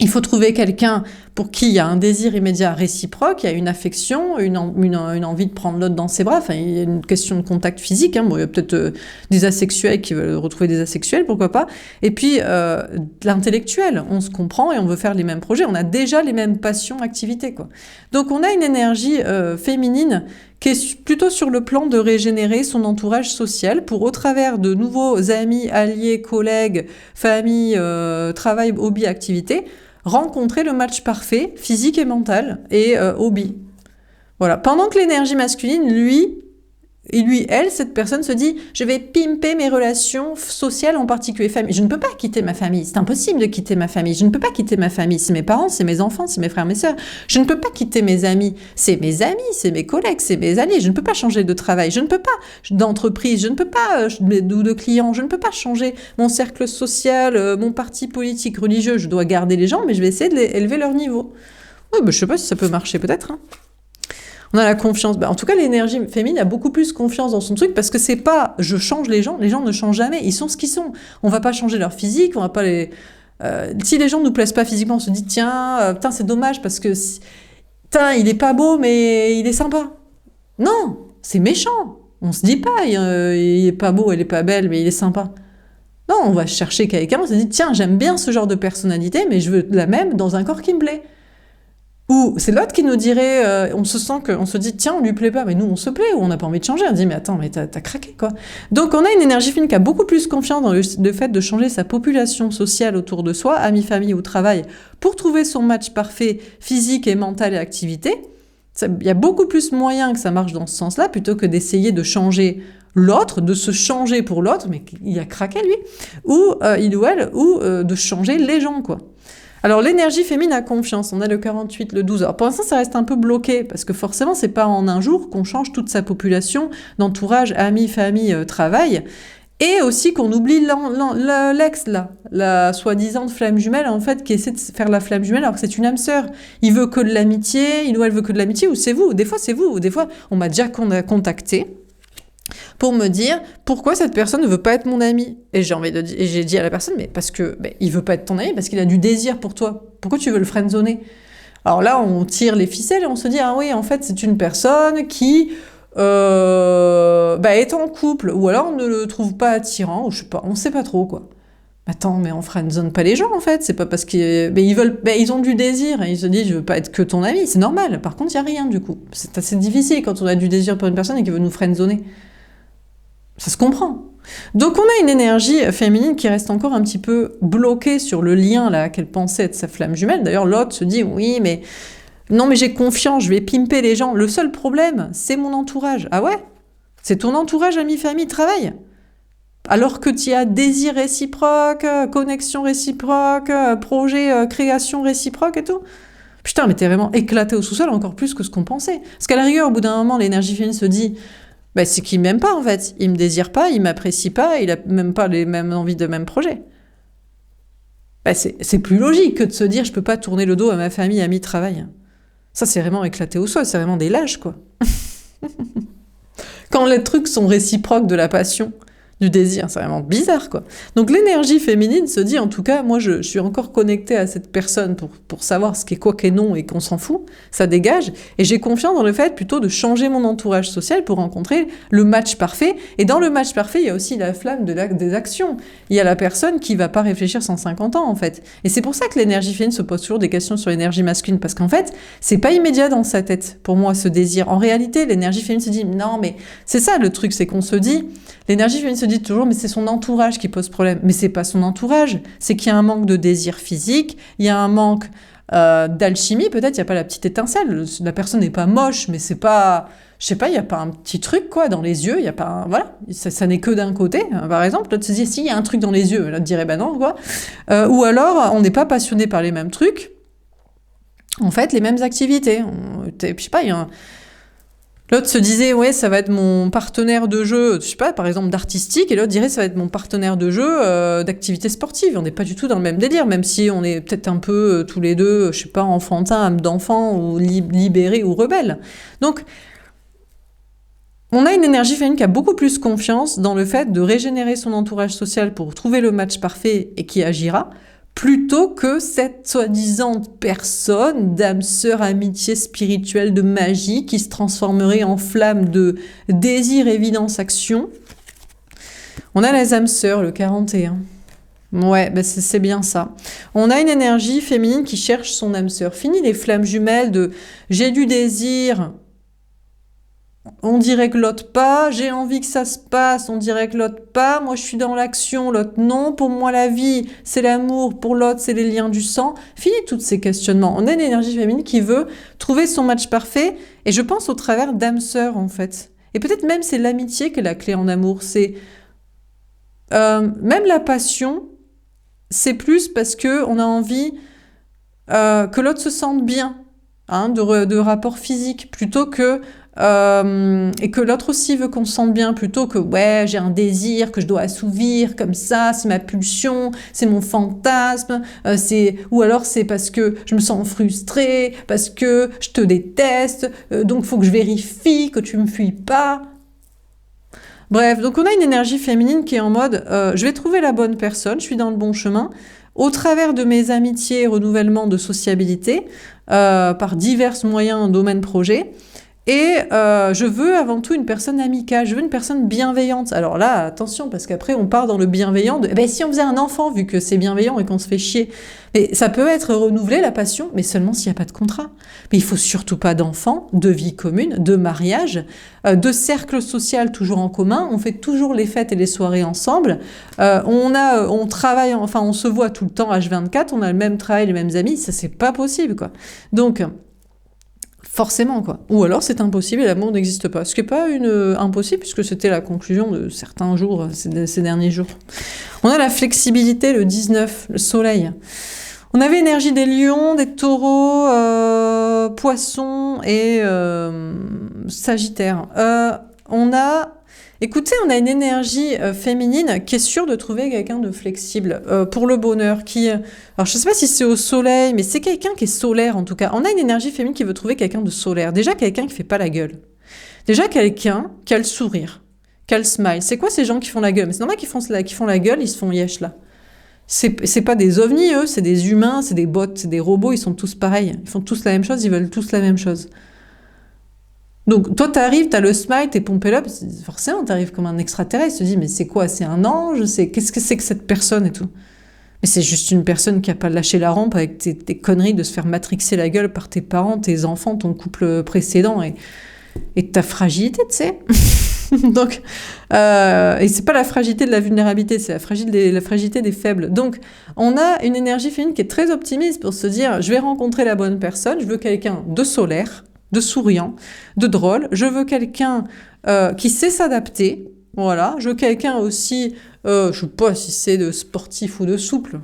Il faut trouver quelqu'un pour qui il y a un désir immédiat réciproque, il y a une affection, une envie de prendre l'autre dans ses bras, enfin il y a une question de contact physique, il y a peut-être des asexuels qui veulent retrouver des asexuels, pourquoi pas, et puis l'intellectuel, on se comprend et on veut faire les mêmes projets, on a déjà les mêmes passions, activités, quoi. Donc on a une énergie féminine qui est plutôt sur le plan de régénérer son entourage social pour, au travers de nouveaux amis, alliés, collègues, famille, travail, hobby, activité, rencontrer le match parfait, physique et mental, et hobby. Voilà. Pendant que l'énergie masculine, elle, cette personne se dit « Je vais pimper mes relations sociales, en particulier famille. Je ne peux pas quitter ma famille. C'est impossible de quitter ma famille. Je ne peux pas quitter ma famille. C'est mes parents, c'est mes enfants, c'est mes frères, mes sœurs. Je ne peux pas quitter mes amis. C'est mes amis, c'est mes collègues, c'est mes alliés. Je ne peux pas changer de travail. Je ne peux pas d'entreprise. Je ne peux pas de clients. Je ne peux pas changer mon cercle social, mon parti politique, religieux. Je dois garder les gens, mais je vais essayer d'élever leur niveau. » Oui, je ne sais pas si ça peut marcher, peut-être. On a la confiance. En tout cas, l'énergie féminine a beaucoup plus confiance dans son truc parce que c'est pas je change les gens ne changent jamais, ils sont ce qu'ils sont. On va pas changer leur physique, on va pas les... si les gens nous plaisent pas physiquement, on se dit tiens, putain c'est dommage parce que putain il est pas beau mais il est sympa. Non, c'est méchant. On se dit pas il est pas beau, elle est pas belle mais il est sympa. Non, on va chercher quelqu'un, on se dit tiens j'aime bien ce genre de personnalité mais je veux la même dans un corps qui me plaît. Ou c'est l'autre qui nous dirait, on se dit tiens on lui plaît pas, mais nous on se plaît, ou on n'a pas envie de changer, on dit mais attends mais t'as craqué quoi. Donc on a une énergie féminine qui a beaucoup plus confiance dans le fait de changer sa population sociale autour de soi, amis, famille ou travail, pour trouver son match parfait physique et mental et activité. Il y a beaucoup plus moyen que ça marche dans ce sens-là plutôt que d'essayer de changer l'autre, de se changer pour l'autre, mais il a craqué lui, ou il ou elle, ou de changer les gens quoi. Alors l'énergie féminine a confiance, on a le 48, le 12. Alors pour l'instant ça reste un peu bloqué, parce que forcément c'est pas en un jour qu'on change toute sa population d'entourage, amis, famille, travail, et aussi qu'on oublie l'ex là, la soi-disant flamme jumelle en fait qui essaie de faire la flamme jumelle alors que c'est une âme sœur. Il veut que de l'amitié, il ou elle veut que de l'amitié, ou c'est vous, des fois c'est vous, des fois on m'a déjà contacté pour me dire pourquoi cette personne ne veut pas être mon ami. Et j'ai dit à la personne, mais parce que il veut pas être ton ami, parce qu'il a du désir pour toi. Pourquoi tu veux le friendzoner? Alors là, on tire les ficelles et on se dit, ah oui, en fait, c'est une personne qui est en couple, ou alors on ne le trouve pas attirant, ou je sais pas, on sait pas trop, quoi. Attends, mais on friendzone pas les gens, en fait. C'est pas parce qu'ils ils ont du désir, et ils se disent, je veux pas être que ton ami, c'est normal. Par contre, il y a rien, du coup. C'est assez difficile quand on a du désir pour une personne et qui veut nous friendzoner. Ça se comprend. Donc on a une énergie féminine qui reste encore un petit peu bloquée sur le lien là qu'elle pensait être sa flamme jumelle. D'ailleurs l'autre se dit oui mais non mais j'ai confiance, je vais pimper les gens. Le seul problème c'est mon entourage. Ah ouais? C'est ton entourage, ami, famille, travail. Alors que tu as désir réciproque, connexion réciproque, projet, création réciproque et tout. Putain mais t'es vraiment éclaté au sous-sol encore plus que ce qu'on pensait. Parce qu'à la rigueur au bout d'un moment l'énergie féminine se dit c'est qu'il m'aime pas en fait, il me désire pas, il m'apprécie pas, il a même pas les mêmes envies de même projet. C'est plus logique que de se dire je peux pas tourner le dos à ma famille, amis, travail. Ça c'est vraiment éclaté au sol, c'est vraiment des lâches quoi. Quand les trucs sont réciproques de la passion, du désir, c'est vraiment bizarre quoi. Donc l'énergie féminine se dit en tout cas, moi je suis encore connectée à cette personne pour savoir ce qui est quoi qui est non et qu'on s'en fout, ça dégage, et j'ai confiance dans le fait plutôt de changer mon entourage social pour rencontrer le match parfait, et dans le match parfait il y a aussi la flamme des actions, il y a la personne qui va pas réfléchir 150 ans en fait, et c'est pour ça que l'énergie féminine se pose toujours des questions sur l'énergie masculine, parce qu'en fait c'est pas immédiat dans sa tête pour moi ce désir, en réalité l'énergie féminine se dit non mais c'est ça le truc, c'est qu'on se dit l'énergie féminine se dit toujours mais c'est son entourage qui pose problème. Mais c'est pas son entourage, c'est qu'il y a un manque de désir physique, il y a un manque d'alchimie, peut-être il n'y a pas la petite étincelle, la personne n'est pas moche, mais c'est pas, je sais pas, il n'y a pas un petit truc quoi dans les yeux, il y a pas, voilà, ça n'est que d'un côté, par exemple, l'autre se dit si il y a un truc dans les yeux, l'autre dirait non quoi, ou alors on n'est pas passionné par les mêmes trucs, en fait les mêmes activités, je sais pas, il y a l'autre se disait, ouais, ça va être mon partenaire de jeu, je sais pas, par exemple d'artistique, et l'autre dirait, ça va être mon partenaire de jeu d'activité sportive. On n'est pas du tout dans le même délire, même si on est peut-être un peu tous les deux, je sais pas, enfantins, âme d'enfant, ou libérés ou rebelles. Donc, on a une énergie féminine qui a beaucoup plus confiance dans le fait de régénérer son entourage social pour trouver le match parfait et qui agira, plutôt que cette soi-disant personne d'âme sœur, amitié spirituelle, de magie, qui se transformerait en flamme de désir, évidence, action. On a les âmes sœurs, le 41. Ouais, c'est bien ça. On a une énergie féminine qui cherche son âme sœur. Fini les flammes jumelles de « j'ai du désir », on dirait que l'autre pas, j'ai envie que ça se passe, on dirait que l'autre pas, moi je suis dans l'action, l'autre non, pour moi la vie c'est l'amour, pour l'autre c'est les liens du sang. Fini tous ces questionnements. On a une énergie féminine qui veut trouver son match parfait, et je pense au travers d'âme sœur en fait. Et peut-être même c'est l'amitié qui est la clé en amour, c'est même la passion, c'est plus parce que on a envie que l'autre se sente bien, de rapport physique, plutôt que et que l'autre aussi veut qu'on se sente bien, plutôt que ouais j'ai un désir que je dois assouvir comme ça, c'est ma pulsion, c'est mon fantasme, ou alors c'est parce que je me sens frustrée, parce que je te déteste, donc faut que je vérifie que tu me fuis pas. Bref, donc on a une énergie féminine qui est en mode je vais trouver la bonne personne, je suis dans le bon chemin, au travers de mes amitiés, renouvellement de sociabilité, par divers moyens, domaines, projets. Et je veux avant tout une personne amicale, je veux une personne bienveillante. Alors là, attention, parce qu'après on part dans le bienveillant si on faisait un enfant, vu que c'est bienveillant et qu'on se fait chier. Mais ça peut être renouvelé, la passion, mais seulement s'il n'y a pas de contrat. Mais il faut surtout pas d'enfants, de vie commune, de mariage, de cercle social toujours en commun. On fait toujours les fêtes et les soirées ensemble. On travaille, enfin on se voit tout le temps H24, on a le même travail, les mêmes amis, ça c'est pas possible quoi. Donc forcément, quoi. Ou alors c'est impossible et l'amour n'existe pas. Ce qui n'est pas impossible, puisque c'était la conclusion de certains jours, ces derniers jours. On a la flexibilité, le 19, le soleil. On avait énergie des lions, des taureaux, poissons et sagittaires. Écoutez, on a une énergie féminine qui est sûre de trouver quelqu'un de flexible pour le bonheur. Alors, je ne sais pas si c'est au soleil, mais c'est quelqu'un qui est solaire en tout cas. On a une énergie féminine qui veut trouver quelqu'un de solaire. Déjà, quelqu'un qui fait pas la gueule. Déjà, quelqu'un qui a le sourire, qui a le smile. C'est quoi ces gens qui font la gueule? Mais c'est normal qu'ils font la gueule, ils se font yesh là. C'est pas des ovnis, eux, c'est des humains, c'est des bots, c'est des robots, ils sont tous pareils. Ils font tous la même chose, ils veulent tous la même chose. Donc, toi, t'arrives, t'as le smile, t'es pompé là, forcément, t'arrives comme un extraterrestre, tu te dis, mais c'est quoi? C'est un ange? Qu'est-ce que c'est que cette personne et tout? Mais c'est juste une personne qui a pas lâché la rampe avec tes conneries de se faire matrixer la gueule par tes parents, tes enfants, ton couple précédent et ta fragilité, tu sais. Donc, et c'est pas la fragilité de la vulnérabilité, c'est la fragilité des faibles. Donc, on a une énergie féminine qui est très optimiste pour se dire, je vais rencontrer la bonne personne, je veux quelqu'un de solaire, de souriant, de drôle, je veux quelqu'un qui sait s'adapter, voilà, je veux quelqu'un aussi, je sais pas si c'est de sportif ou de souple,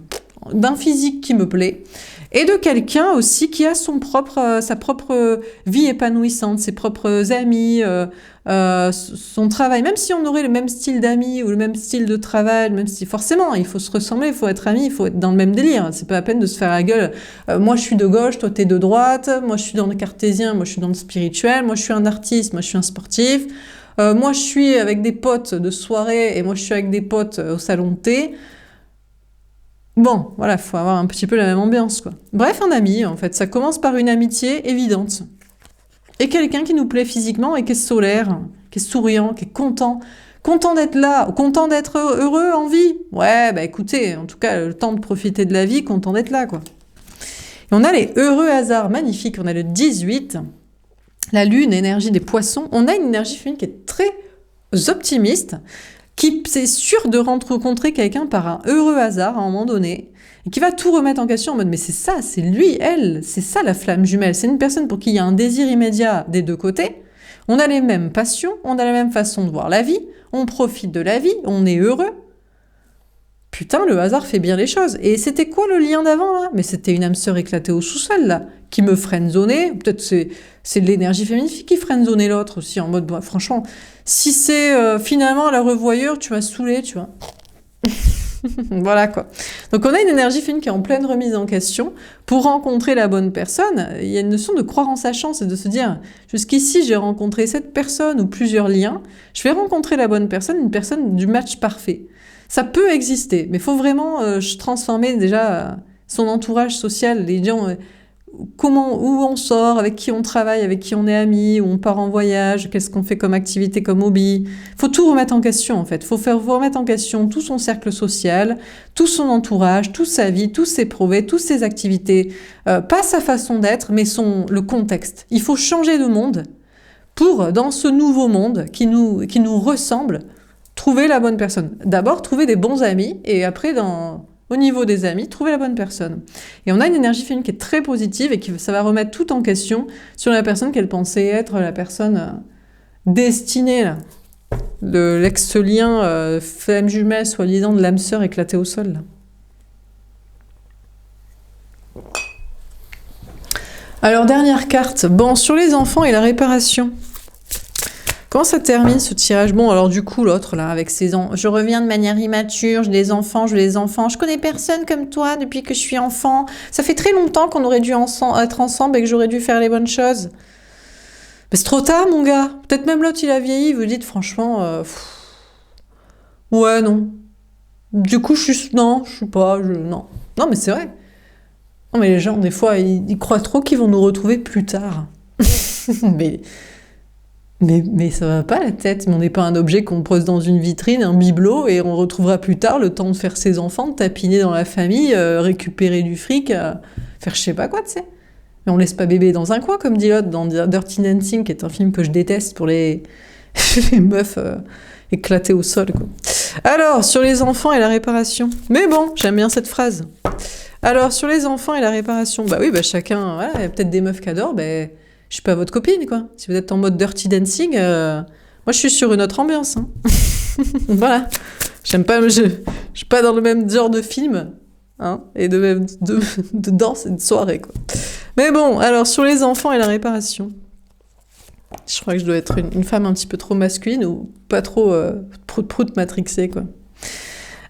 d'un physique qui me plaît, et de quelqu'un aussi qui a sa propre vie épanouissante, ses propres amis, son travail, même si on aurait le même style d'amis ou le même style de travail, même si forcément il faut se ressembler, il faut être amis, il faut être dans le même délire, c'est pas la peine de se faire la gueule, moi je suis de gauche, toi t'es de droite, moi je suis dans le cartésien, moi je suis dans le spirituel, moi je suis un artiste, moi je suis un sportif, moi je suis avec des potes de soirée et moi je suis avec des potes au salon de thé. Bon, voilà, faut avoir un petit peu la même ambiance, quoi. Bref, un ami, en fait, ça commence par une amitié évidente. Et quelqu'un qui nous plaît physiquement et qui est solaire, qui est souriant, qui est content d'être là, content d'être heureux en vie. Ouais, bah écoutez, en tout cas, le temps de profiter de la vie, content d'être là, quoi. Et on a les heureux hasards magnifiques, on a le 18, la lune, énergie des poissons. On a une énergie féminine qui est très optimiste, qui c'est sûr de rencontrer quelqu'un par un heureux hasard à un moment donné, et qui va tout remettre en question en mode mais c'est ça, c'est lui, elle, c'est ça la flamme jumelle, c'est une personne pour qui il y a un désir immédiat des deux côtés, on a les mêmes passions, on a la même façon de voir la vie, on profite de la vie, on est heureux. Putain, le hasard fait bien les choses. Et c'était quoi le lien d'avant, là? Mais c'était une âme sœur éclatée au sous-sol, là, qui me freinzonnait. Peut-être c'est de l'énergie féminine qui freinzonnait l'autre aussi, en mode, bah, franchement, si c'est finalement la revoyure, tu m'as saoulé, tu vois. Voilà, quoi. Donc on a une énergie féminine qui est en pleine remise en question. Pour rencontrer la bonne personne, il y a une notion de croire en sa chance et de se dire, jusqu'ici, j'ai rencontré cette personne ou plusieurs liens, je vais rencontrer la bonne personne, une personne du match parfait. Ça peut exister, mais il faut vraiment transformer déjà son entourage social, les gens, où on sort, avec qui on travaille, avec qui on est amis, où on part en voyage, qu'est-ce qu'on fait comme activité, comme hobby. Il faut tout remettre en question, en fait. Il faut remettre en question tout son cercle social, tout son entourage, toute sa vie, tous ses projets, toutes ses activités. Pas sa façon d'être, mais le contexte. Il faut changer de monde pour, dans ce nouveau monde qui nous ressemble, trouver la bonne personne. D'abord, trouver des bons amis, et après, au niveau des amis, trouver la bonne personne. Et on a une énergie féminine qui est très positive, et ça va remettre tout en question sur la personne qu'elle pensait être la personne destinée, là. L'ex-lien flamme jumelle, soi-disant, de l'âme sœur éclatée au sol, là. Alors, dernière carte. Bon, sur les enfants et la réparation. Comment ça termine ce tirage? Bon, alors du coup, l'autre, là, avec ses enfants, je reviens de manière immature, j'ai des enfants, je connais personne comme toi depuis que je suis enfant. Ça fait très longtemps qu'on aurait dû être ensemble et que j'aurais dû faire les bonnes choses. Mais c'est trop tard, mon gars. Peut-être même l'autre, il a vieilli, vous dites franchement, ouais, non. Du coup, non, je sais pas, non. Non, mais c'est vrai. Non, mais les gens, des fois, ils croient trop qu'ils vont nous retrouver plus tard. Mais ça va pas la tête, mais on n'est pas un objet qu'on pose dans une vitrine, un bibelot, et on retrouvera plus tard le temps de faire ses enfants, de tapiner dans la famille, récupérer du fric, faire je sais pas quoi, tu sais. Mais on laisse pas bébé dans un coin, comme dit l'autre, dans Dirty Dancing, qui est un film que je déteste pour les meufs éclatées au sol, quoi. Alors, sur les enfants et la réparation. Mais bon, j'aime bien cette phrase. Alors, sur les enfants et la réparation, bah oui, bah chacun, voilà, il y a peut-être des meufs qui adorent, je suis pas votre copine, quoi. Si vous êtes en mode Dirty Dancing, moi je suis sur une autre ambiance, hein. Voilà. Je suis pas dans le même genre de film. hein, et de danse et de soirée, quoi. Mais bon, alors sur les enfants et la réparation, je crois que je dois être une femme un petit peu trop masculine ou pas trop prout matrixée, quoi.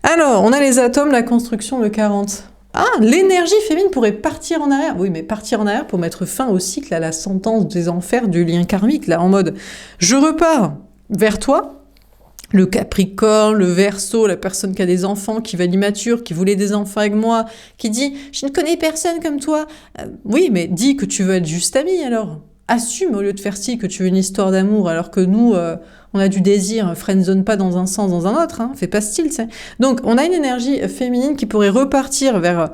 Alors, on a les atomes, la construction, le 40. Ah, l'énergie féminine pourrait partir en arrière. Oui, mais partir en arrière pour mettre fin au cycle, à la sentence des enfers du lien karmique, là, en mode, je repars vers toi, le Capricorne, le Verseau, la personne qui a des enfants, qui va l'immature, qui voulait des enfants avec moi, qui dit « je ne connais personne comme toi ». Oui, mais dis que tu veux être juste amie, alors. Assume, au lieu de faire ci, que tu veux une histoire d'amour, alors que nous, on a du désir, friendzone pas dans un sens, dans un autre, hein, fais pas style, ça. Donc, on a une énergie féminine qui pourrait repartir vers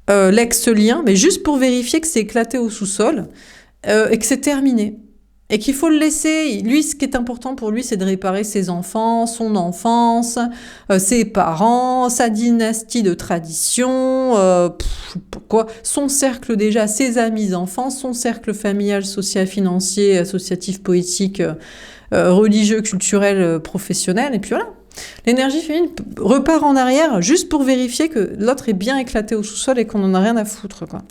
l'ex-lien, mais juste pour vérifier que c'est éclaté au sous-sol, et que c'est terminé. Et qu'il faut le laisser. Lui, ce qui est important pour lui, c'est de réparer ses enfants, son enfance, ses parents, sa dynastie de tradition, pourquoi, son cercle déjà, ses amis enfants, son cercle familial, social, financier, associatif, poétique, religieux, culturel, professionnel, et puis voilà. L'énergie féminine repart en arrière juste pour vérifier que l'autre est bien éclaté au sous-sol et qu'on en a rien à foutre, quoi.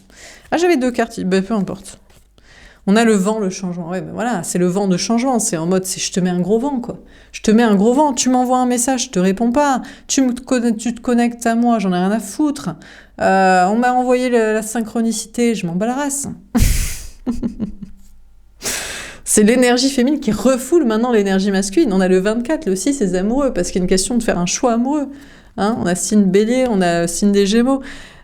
Ah, j'avais 2 cartes, ben, peu importe. On a le vent, le changement. Ouais, ben voilà, c'est le vent de changement. C'est en mode, je te mets un gros vent, quoi. Je te mets un gros vent. Tu m'envoies un message, je te réponds pas. Tu te connectes à moi, j'en ai rien à foutre. On m'a envoyé la synchronicité, je m'en bats la race. C'est l'énergie féminine qui refoule maintenant l'énergie masculine. On a le 24, le 6, c'est amoureux, parce qu'il y a une question de faire un choix amoureux. Hein, on a signe bélier, on a signe des gémeaux.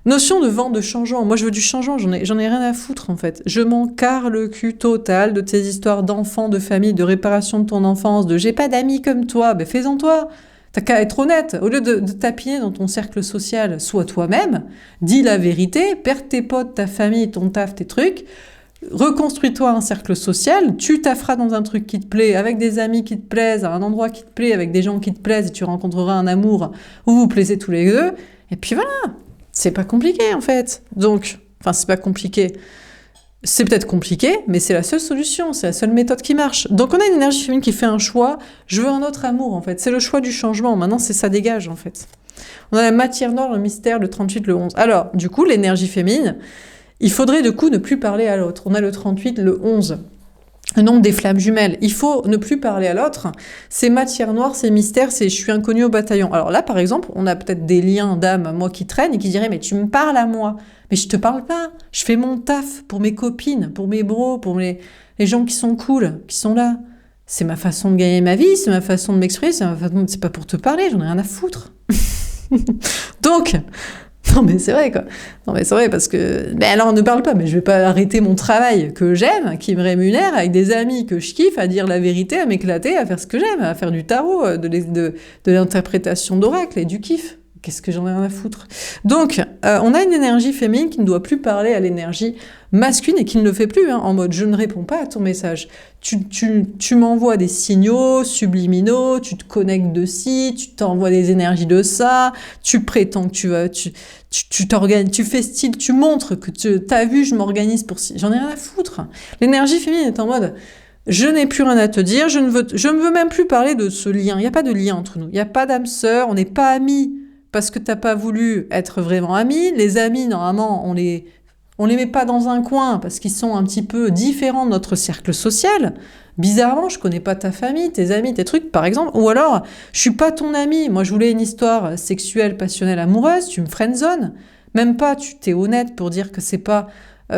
Notion de vent de changement. Moi, je veux du changement, j'en ai rien à foutre, en fait. Je m'en carre le cul total de tes histoires d'enfants, de famille, de réparation de ton enfance, de j'ai pas d'amis comme toi. Ben, fais-en toi. T'as qu'à être honnête. Au lieu de t'appuyer dans ton cercle social, sois toi-même, dis la vérité, perds tes potes, ta famille, ton taf, tes trucs, reconstruis-toi un cercle social, tu tafferas dans un truc qui te plaît, avec des amis qui te plaisent, à un endroit qui te plaît, avec des gens qui te plaisent, et tu rencontreras un amour où vous plaisez tous les deux, et puis voilà. C'est pas compliqué, en fait. Donc, enfin, c'est pas compliqué. C'est peut-être compliqué, mais c'est la seule solution, c'est la seule méthode qui marche. Donc, on a une énergie féminine qui fait un choix. Je veux un autre amour, en fait. C'est le choix du changement. Maintenant, c'est ça dégage, en fait. On a la matière noire, le mystère, le 38, le 11. Alors, du coup, l'énergie féminine, il faudrait, du coup, ne plus parler à l'autre. On a le 38, le 11. Le nombre des flammes jumelles. Il faut ne plus parler à l'autre. C'est matière noire, c'est mystère, c'est je suis inconnu au bataillon. Alors là, par exemple, on a peut-être des liens d'âme, moi, qui traînent et qui diraient, mais tu me parles à moi. Mais je te parle pas. Je fais mon taf pour mes copines, pour mes bros, pour les gens qui sont cool, qui sont là. C'est ma façon de gagner ma vie, c'est ma façon de m'exprimer, c'est pas pour te parler, j'en ai rien à foutre. Donc, non mais c'est vrai, quoi. Non mais c'est vrai, parce que... Mais alors on ne parle pas, mais je vais pas arrêter mon travail que j'aime, qui me rémunère, avec des amis que je kiffe, à dire la vérité, à m'éclater, à faire ce que j'aime, à faire du tarot, de l'interprétation d'oracle et du kiff. Qu'est-ce que j'en ai rien à foutre? Donc, on a une énergie féminine qui ne doit plus parler à l'énergie masculine et qui ne le fait plus, hein, en mode « je ne réponds pas à ton message ». Tu m'envoies des signaux subliminaux, tu te connectes de ci, tu t'envoies des énergies de ça, tu prétends que tu t'organises, tu fais style, tu montres que t'as vu, je m'organise pour ci. J'en ai rien à foutre. L'énergie féminine est en mode « je n'ai plus rien à te dire, je ne veux même plus parler de ce lien ». Il n'y a pas de lien entre nous, il n'y a pas d'âme sœur, on n'est pas amis parce que t'as pas voulu être vraiment amis. Les amis, normalement, on les met pas dans un coin parce qu'ils sont un petit peu différents de notre cercle social. Bizarrement, je connais pas ta famille, tes amis, tes trucs, par exemple. Ou alors, je suis pas ton ami. Moi, je voulais une histoire sexuelle, passionnelle, amoureuse. Tu me friendzone. Même pas, tu t'es honnête pour dire que c'est pas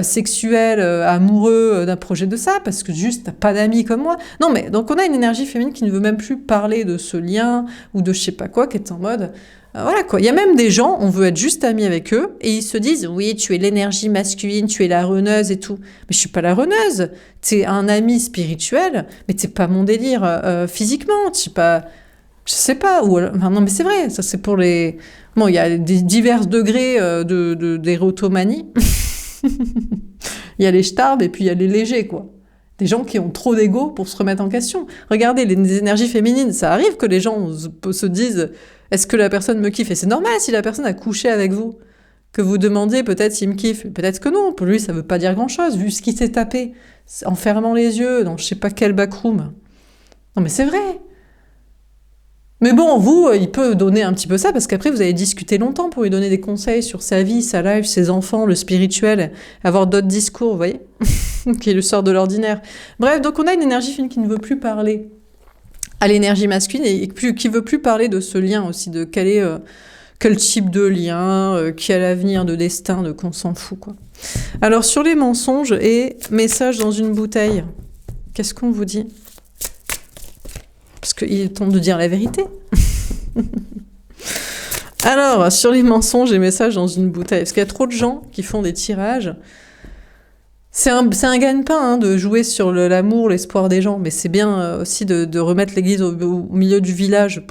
sexuel, amoureux d'un projet de ça, parce que juste, t'as pas d'amis comme moi. Non, mais donc on a une énergie féminine qui ne veut même plus parler de ce lien ou de je sais pas quoi, qui est en mode... Voilà quoi, il y a même des gens, on veut être juste amis avec eux, et ils se disent, oui, tu es l'énergie masculine, tu es la runneuse et tout. Mais je suis pas la runneuse, t'es un ami spirituel, mais t'es pas mon délire physiquement, t'es pas... Je sais pas, ou alors... Enfin, non mais c'est vrai, ça c'est pour les... Bon, il y a des divers degrés d'érotomanie. Il y a les starbs et puis il y a les légers, quoi. Des gens qui ont trop d'ego pour se remettre en question. Regardez, les énergies féminines, ça arrive que les gens se disent... Est-ce que la personne me kiffe? Et c'est normal si la personne a couché avec vous. Que vous demandiez peut-être s'il me kiffe. Peut-être que non. Pour lui, ça veut pas dire grand-chose, vu ce qu'il s'est tapé. En fermant les yeux, dans je sais pas quel backroom. Non mais c'est vrai. Mais bon, vous, il peut donner un petit peu ça, parce qu'après, vous allez discuter longtemps pour lui donner des conseils sur sa vie, sa life, ses enfants, le spirituel, avoir d'autres discours, vous voyez, qui le sort de l'ordinaire. Bref, donc on a une énergie féminine qui ne veut plus parler à l'énergie masculine et qui veut plus parler de ce lien aussi, de quel type de lien, quel avenir, de destin, de qu'on s'en fout, quoi. Alors, sur les mensonges et messages dans une bouteille, qu'est-ce qu'on vous dit ? Parce qu'il est temps de dire la vérité. Alors, sur les mensonges et messages dans une bouteille, parce qu'il y a trop de gens qui font des tirages. C'est un gagne-pain hein, de jouer sur l'amour, l'espoir des gens, mais c'est bien aussi de remettre l'église au milieu du village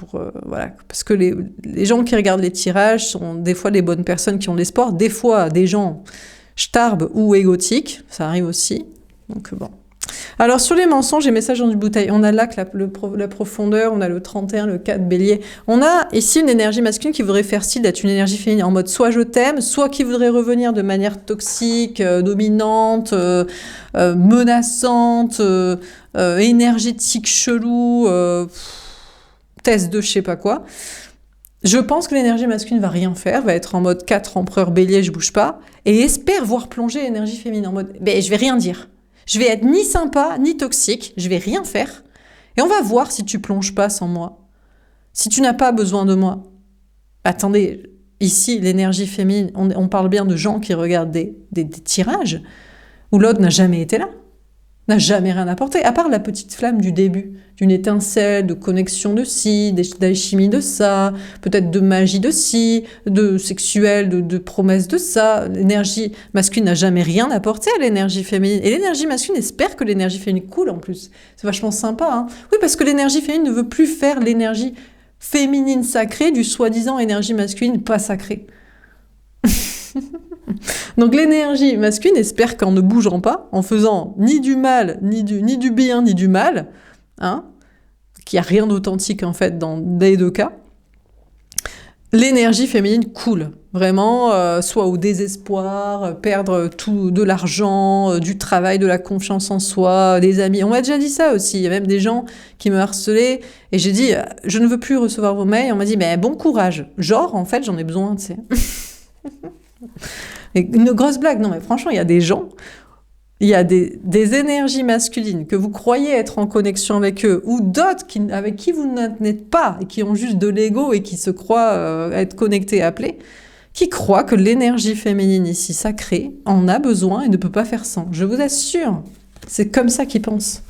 voilà, parce que les gens qui regardent les tirages sont des fois les bonnes personnes qui ont de l'espoir, des fois des gens starbes ou égotiques, ça arrive aussi. Donc bon. Alors, sur les mensonges et messages dans une bouteille, on a là que la profondeur, on a le 31, le 4 bélier. On a ici une énergie masculine qui voudrait faire style d'être une énergie féminine en mode soit je t'aime, soit qui voudrait revenir de manière toxique, dominante, menaçante, énergétique, chelou, test de je sais pas quoi. Je pense que l'énergie masculine va rien faire, va être en mode 4 empereur bélier, je bouge pas, et espère voir plonger l'énergie féminine en mode je vais rien dire. Je vais être ni sympa, ni toxique, je vais rien faire. Et on va voir si tu plonges pas sans moi. Si tu n'as pas besoin de moi. Attendez, ici, l'énergie féminine, on parle bien de gens qui regardent des tirages où l'autre n'a jamais été là. N'a jamais rien apporté, à part la petite flamme du début, d'une étincelle, de connexion de ci, d'alchimie de ça, peut-être de magie de ci, de sexuel, de promesse de ça. L'énergie masculine n'a jamais rien apporté à l'énergie féminine. Et l'énergie masculine espère que l'énergie féminine coule en plus. C'est vachement sympa, hein. Oui, parce que l'énergie féminine ne veut plus faire l'énergie féminine sacrée du soi-disant énergie masculine pas sacrée. Donc l'énergie masculine espère qu'en ne bougeant pas, en faisant ni du mal, ni du bien, ni du mal, hein, qu'il n'y a rien d'authentique en fait dans les deux cas, l'énergie féminine coule. Vraiment, soit au désespoir, perdre tout, de l'argent, du travail, de la confiance en soi, des amis. On m'a déjà dit ça aussi. Il y a même des gens qui me harcelaient et j'ai dit « Je ne veux plus recevoir vos mails ». On m'a dit « Bon courage ». Genre, en fait, j'en ai besoin, tu sais. Une grosse blague, non mais franchement, il y a des gens, il y a des énergies masculines que vous croyez être en connexion avec eux, ou d'autres avec qui vous n'êtes pas, et qui ont juste de l'ego et qui se croient être connectés, appelés, qui croient que l'énergie féminine ici, sacrée, en a besoin et ne peut pas faire sans. Je vous assure, c'est comme ça qu'ils pensent.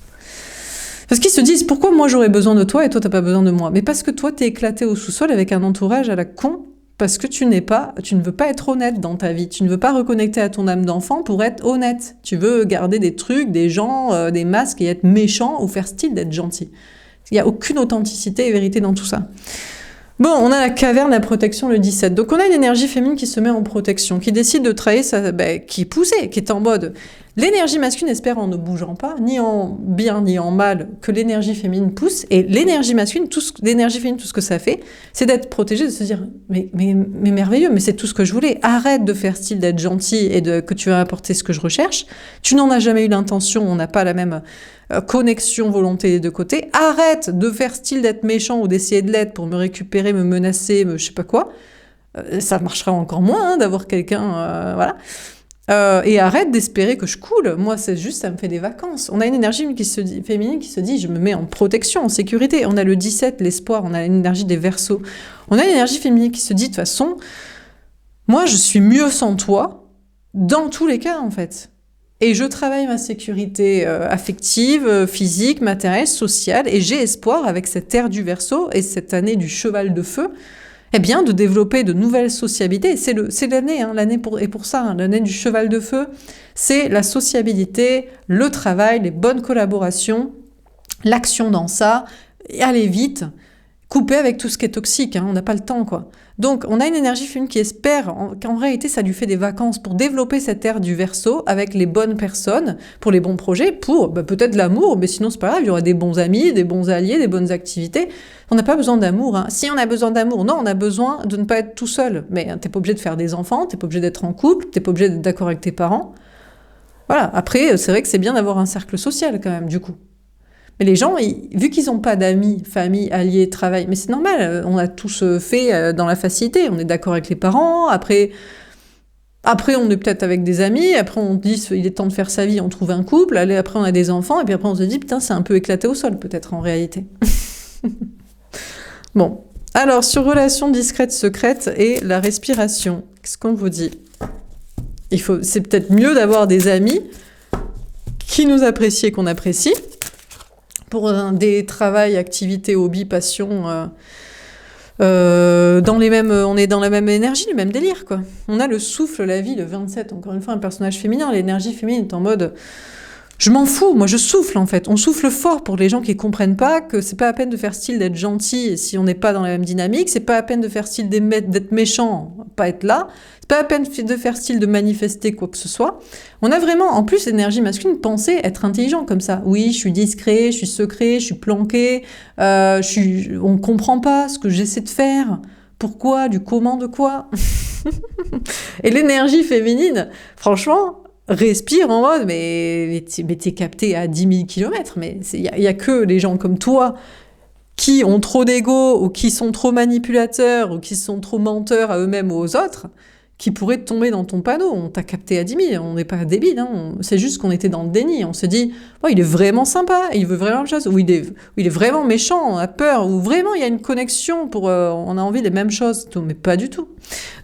Parce qu'ils se disent, pourquoi moi j'aurais besoin de toi et toi t'as pas besoin de moi? Mais parce que toi t'es éclaté au sous-sol avec un entourage à la con. Parce que tu ne veux pas être honnête dans ta vie. Tu ne veux pas reconnecter à ton âme d'enfant pour être honnête. Tu veux garder des trucs, des gens, des masques et être méchant ou faire style d'être gentil. Il n'y a aucune authenticité et vérité dans tout ça. Bon, on a la caverne, la protection, le 17. Donc on a une énergie féminine qui se met en protection, qui décide de trahir qui est poussée, qui est en mode... L'énergie masculine espère en ne bougeant pas, ni en bien ni en mal, que l'énergie féminine pousse. Et l'énergie masculine, l'énergie féminine, tout ce que ça fait, c'est d'être protégée, de se dire mais merveilleux, mais c'est tout ce que je voulais. Arrête de faire style d'être gentil et que tu vas apporter ce que je recherche. Tu n'en as jamais eu l'intention, on n'a pas la même connexion, volonté des deux côtés. Arrête de faire style d'être méchant ou d'essayer de l'être pour me récupérer, me menacer, je sais pas quoi. Ça marchera encore moins hein, d'avoir quelqu'un, voilà. Et arrête d'espérer que je coule. Moi, c'est juste, ça me fait des vacances. On a une énergie féminine qui se dit, je me mets en protection, en sécurité. On a le 17, l'espoir, on a l'énergie des Verseaux. On a une énergie féminine qui se dit, de toute façon, moi, je suis mieux sans toi, dans tous les cas, en fait. Et je travaille ma sécurité affective, physique, matérielle, sociale, et j'ai espoir, avec cette ère du Verseau et cette année du cheval de feu, eh bien, de développer de nouvelles sociabilités. C'est l'année, hein, pour ça, hein, l'année du cheval de feu, c'est la sociabilité, le travail, les bonnes collaborations, l'action dans ça, et aller vite, couper avec tout ce qui est toxique, hein, on n'a pas le temps, quoi. Donc, on a une énergie féminine qui espère qu'en réalité, ça lui fait des vacances pour développer cette ère du Verseau avec les bonnes personnes, pour les bons projets, pour peut-être l'amour, mais sinon, c'est pas grave, il y aura des bons amis, des bons alliés, des bonnes activités. On n'a pas besoin d'amour. Hein. Si on a besoin d'amour, non, on a besoin de ne pas être tout seul. Mais t'es pas obligé de faire des enfants, t'es pas obligé d'être en couple, t'es pas obligé d'être d'accord avec tes parents. Voilà, après, c'est vrai que c'est bien d'avoir un cercle social quand même, du coup. Mais les gens, vu qu'ils n'ont pas d'amis, famille, alliés, travail, mais c'est normal, on a tous fait dans la facilité, on est d'accord avec les parents, après on est peut-être avec des amis, après on dit il est temps de faire sa vie, on trouve un couple, allez, après on a des enfants, et puis après on se dit putain c'est un peu éclaté au sol peut-être en réalité. Bon, alors sur relations discrètes, secrètes et la respiration, qu'est-ce qu'on vous dit? C'est peut-être mieux d'avoir des amis qui nous apprécient et qu'on apprécie, pour des travails, activités, hobbies, passions, on est dans la même énergie, le même délire, quoi. On a le souffle, la vie, le 27, encore une fois, un personnage féminin. L'énergie féminine est en mode, je m'en fous, moi je souffle, en fait. On souffle fort pour les gens qui comprennent pas que c'est pas à peine de faire style d'être gentil si on n'est pas dans la même dynamique, c'est pas à peine de faire style d'être méchant, pas être là, c'est pas à peine de faire style de manifester quoi que ce soit. On a vraiment, en plus, l'énergie masculine, penser être intelligent comme ça. Oui, je suis discret, je suis secret, je suis planqué, on comprend pas ce que j'essaie de faire. Pourquoi, du comment, de quoi. Et l'énergie féminine, franchement, respire en mode, mais t'es capté à 10 000 km, mais il y a que les gens comme toi qui ont trop d'ego, ou qui sont trop manipulateurs, ou qui sont trop menteurs à eux-mêmes ou aux autres, qui pourraient tomber dans ton panneau. On t'a capté à 10 000, on n'est pas débile, hein. C'est juste qu'on était dans le déni. On se dit, oh, il est vraiment sympa, il veut vraiment quelque chose, ou il est vraiment méchant, on a peur, ou vraiment il y a une connexion, on a envie des mêmes choses, mais pas du tout.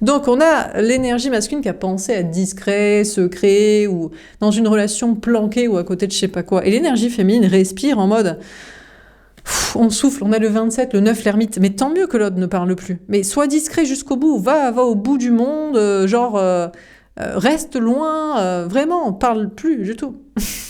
Donc on a l'énergie masculine qui a pensé être discret, secret, ou dans une relation planquée, ou à côté de je sais pas quoi. Et l'énergie féminine respire en mode... on souffle, on a le 27, le 9, l'ermite, mais tant mieux que l'autre ne parle plus. Mais sois discret jusqu'au bout, va au bout du monde, reste loin, vraiment, parle plus du tout.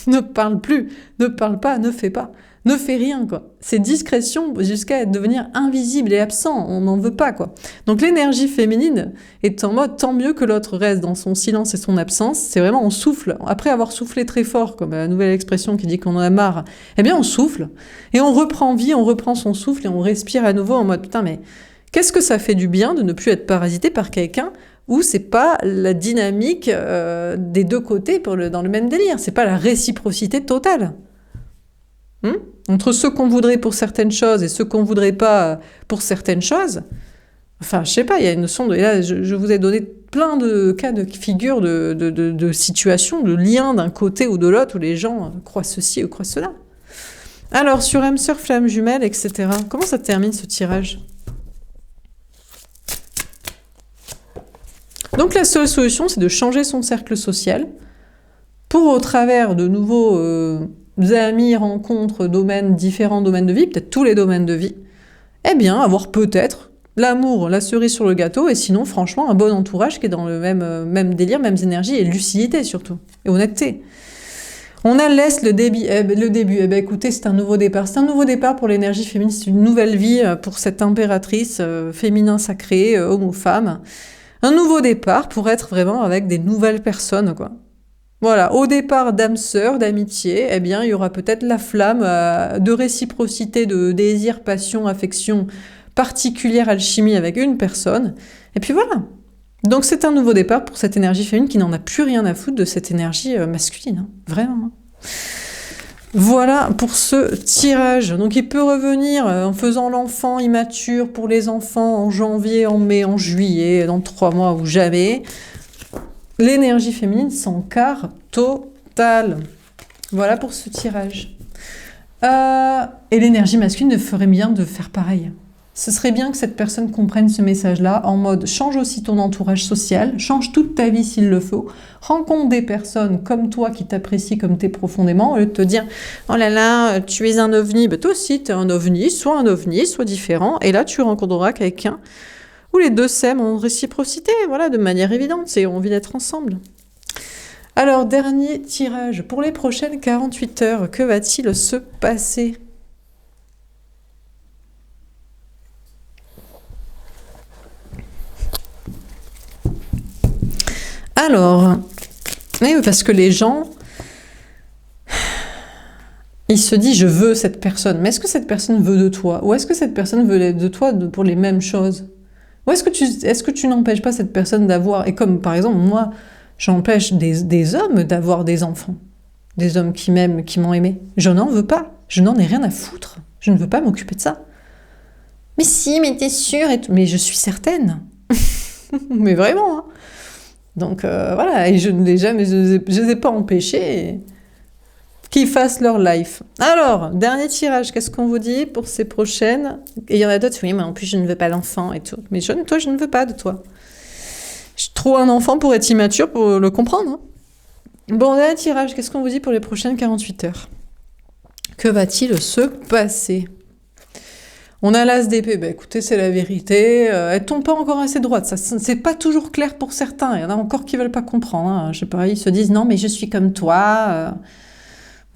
Ne parle plus, ne parle pas, ne fais pas, ne fais rien, quoi. C'est discrétion jusqu'à devenir invisible et absent, on n'en veut pas, quoi. Donc l'énergie féminine est en mode tant mieux que l'autre reste dans son silence et son absence, c'est vraiment on souffle, après avoir soufflé très fort, comme la nouvelle expression qui dit qu'on en a marre, eh bien on souffle, et on reprend vie, on reprend son souffle et on respire à nouveau en mode putain mais qu'est-ce que ça fait du bien de ne plus être parasité par quelqu'un où c'est pas la dynamique des deux côtés dans le même délire, c'est pas la réciprocité totale. Entre ceux qu'on voudrait pour certaines choses et ceux qu'on voudrait pas pour certaines choses, enfin, je sais pas, il y a une notion de... Et là, je vous ai donné plein de cas de figures, de situations, de liens d'un côté ou de l'autre où les gens croient ceci ou croient cela. Alors, sur âme sœur, flamme jumelle, etc., comment ça termine ce tirage? Donc, la seule solution, c'est de changer son cercle social pour, au travers de nouveaux... amis, rencontres, différents domaines de vie, peut-être tous les domaines de vie, eh bien, avoir peut-être l'amour, la cerise sur le gâteau, et sinon, franchement, un bon entourage qui est dans le même délire, mêmes énergies, et lucidité surtout, et honnêteté. On a laisse le début. Eh ben, écoutez, c'est un nouveau départ. C'est un nouveau départ pour l'énergie féminine, c'est une nouvelle vie pour cette impératrice féminin sacré, homme ou femme. Un nouveau départ pour être vraiment avec des nouvelles personnes, quoi. Voilà, au départ d'âme sœur, d'amitié, eh bien, il y aura peut-être la flamme de réciprocité, de désir, passion, affection, particulière alchimie avec une personne. Et puis voilà. Donc c'est un nouveau départ pour cette énergie féminine qui n'en a plus rien à foutre de cette énergie masculine, hein, vraiment. Hein. Voilà pour ce tirage. Donc il peut revenir en faisant l'enfant immature pour les enfants en janvier, en mai, en juillet, dans 3 mois ou jamais. L'énergie féminine s'encarre total. Voilà pour ce tirage. Et l'énergie masculine ne ferait bien de faire pareil. Ce serait bien que cette personne comprenne ce message-là en mode change aussi ton entourage social, change toute ta vie s'il le faut, rencontre des personnes comme toi qui t'apprécient comme t'es profondément, au lieu de te dire oh là là, tu es un ovni, ben toi aussi t'es un ovni, soit différent, et là tu rencontreras quelqu'un où les deux s'aiment en réciprocité, voilà, de manière évidente, et ont envie d'être ensemble. Alors, dernier tirage. Pour les prochaines 48 heures, que va-t-il se passer ? Alors, oui, parce que les gens, ils se disent je veux cette personne, mais est-ce que cette personne veut de toi ? Ou est-ce que cette personne veut de toi pour les mêmes choses ? Ou est-ce que tu n'empêches pas cette personne d'avoir, et comme par exemple moi, j'empêche des hommes d'avoir des enfants, des hommes qui m'aiment, qui m'ont aimé. Je n'en veux pas. Je n'en ai rien à foutre. Je ne veux pas m'occuper de ça. Mais si, mais t'es sûre et tout. Mais je suis certaine. Mais vraiment, hein. Donc voilà, et je ne les jamais, je les ai pas empêchés qu'ils fassent leur life. Alors, dernier tirage, qu'est-ce qu'on vous dit pour ces prochaines? Et il y en a d'autres, oui, mais en plus je ne veux pas d'enfant et tout. Mais toi, je ne veux pas de toi. Je trouve un enfant pour être immature pour le comprendre. Hein. Bon, dernier tirage, qu'est-ce qu'on vous dit pour les prochaines 48 heures? Que va-t-il se passer? On a l'as d'épée, bah écoutez, c'est la vérité, elles tombent pas encore assez droite, ça c'est pas toujours clair pour certains, il y en a encore qui veulent pas comprendre, hein. Je sais pas, ils se disent non mais je suis comme toi,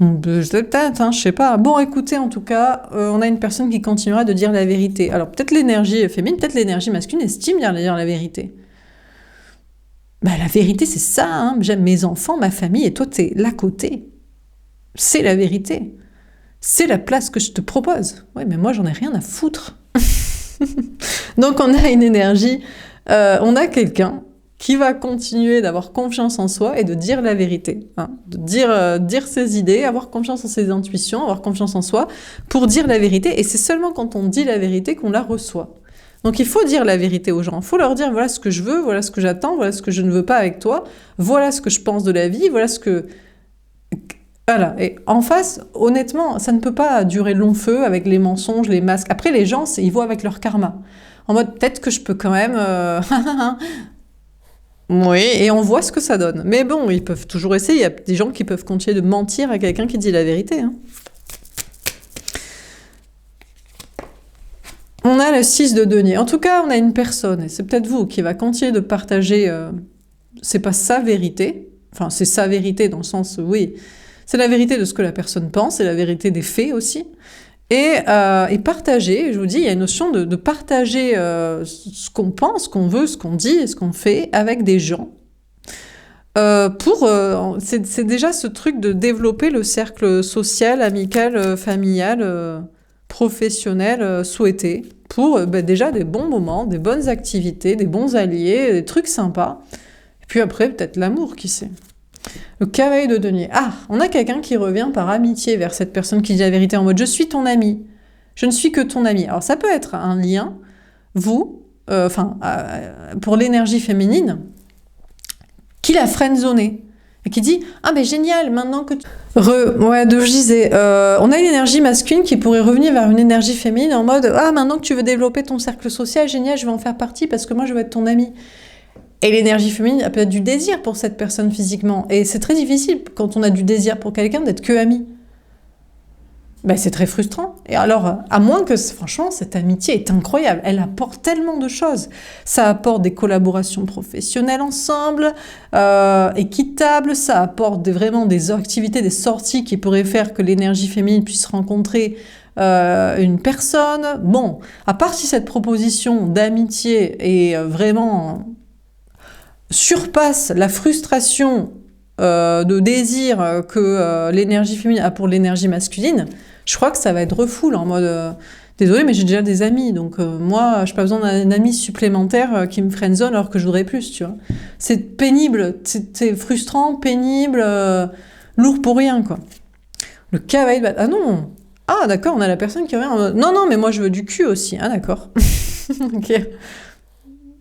peut-être, hein, je sais pas. Bon écoutez, en tout cas, on a une personne qui continuera de dire la vérité. Alors peut-être l'énergie féminine, peut-être l'énergie masculine estime dire la vérité. Bah la vérité c'est ça, hein. J'aime mes enfants, ma famille, et toi t'es là côté. C'est la vérité. C'est la place que je te propose. Oui, mais moi, j'en ai rien à foutre. Donc, on a une énergie, on a quelqu'un qui va continuer d'avoir confiance en soi et de dire la vérité. Hein, de dire ses idées, avoir confiance en ses intuitions, avoir confiance en soi pour dire la vérité. Et c'est seulement quand on dit la vérité qu'on la reçoit. Donc, il faut dire la vérité aux gens. Il faut leur dire, voilà ce que je veux, voilà ce que j'attends, voilà ce que je ne veux pas avec toi, voilà ce que je pense de la vie, voilà ce que... Voilà, et en face, honnêtement, ça ne peut pas durer long feu avec les mensonges, les masques. Après, les gens, ils voient avec leur karma. En mode, peut-être que je peux quand même... Oui, et on voit ce que ça donne. Mais bon, ils peuvent toujours essayer. Il y a des gens qui peuvent continuer de mentir à quelqu'un qui dit la vérité. Hein. On a le 6 de denier. En tout cas, on a une personne, et c'est peut-être vous, qui va continuer de partager... c'est pas sa vérité. Enfin, c'est sa vérité dans le sens, oui... C'est la vérité de ce que la personne pense, c'est la vérité des faits aussi. Et partager, je vous dis, il y a une notion de partager ce qu'on pense, ce qu'on veut, ce qu'on dit et ce qu'on fait avec des gens. C'est déjà ce truc de développer le cercle social, amical, familial, professionnel souhaité pour déjà des bons moments, des bonnes activités, des bons alliés, des trucs sympas. Et puis après, peut-être l'amour, qui sait. Le cavalier de denier. Ah, on a quelqu'un qui revient par amitié vers cette personne qui dit la vérité en mode « je suis ton ami, je ne suis que ton ami ». Alors ça peut être un lien, pour l'énergie féminine, qui l'a friendzoné et qui dit « ah ben génial, maintenant que tu... » je disais, on a une énergie masculine qui pourrait revenir vers une énergie féminine en mode « ah maintenant que tu veux développer ton cercle social, génial, je vais en faire partie parce que moi je veux être ton ami ». Et l'énergie féminine a peut-être du désir pour cette personne physiquement. Et c'est très difficile, quand on a du désir pour quelqu'un, d'être que ami. Ben, c'est très frustrant. Et alors, à moins que, franchement, cette amitié est incroyable. Elle apporte tellement de choses. Ça apporte des collaborations professionnelles ensemble, équitables. Ça apporte vraiment des activités, des sorties qui pourraient faire que l'énergie féminine puisse rencontrer une personne. Bon, à part si cette proposition d'amitié est vraiment... surpasse la frustration de désir que l'énergie féminine a pour l'énergie masculine, je crois que ça va être refoule en mode désolé mais j'ai déjà des amis donc moi je n'ai pas besoin d'un ami supplémentaire qui me friendzone alors que je voudrais plus, tu vois. C'est pénible, c'est frustrant, pénible, lourd pour rien quoi. Le cavalier de bataille. Ah non. Ah d'accord, on a la personne qui revient en mode non mais moi je veux du cul aussi. Ah d'accord. Ok.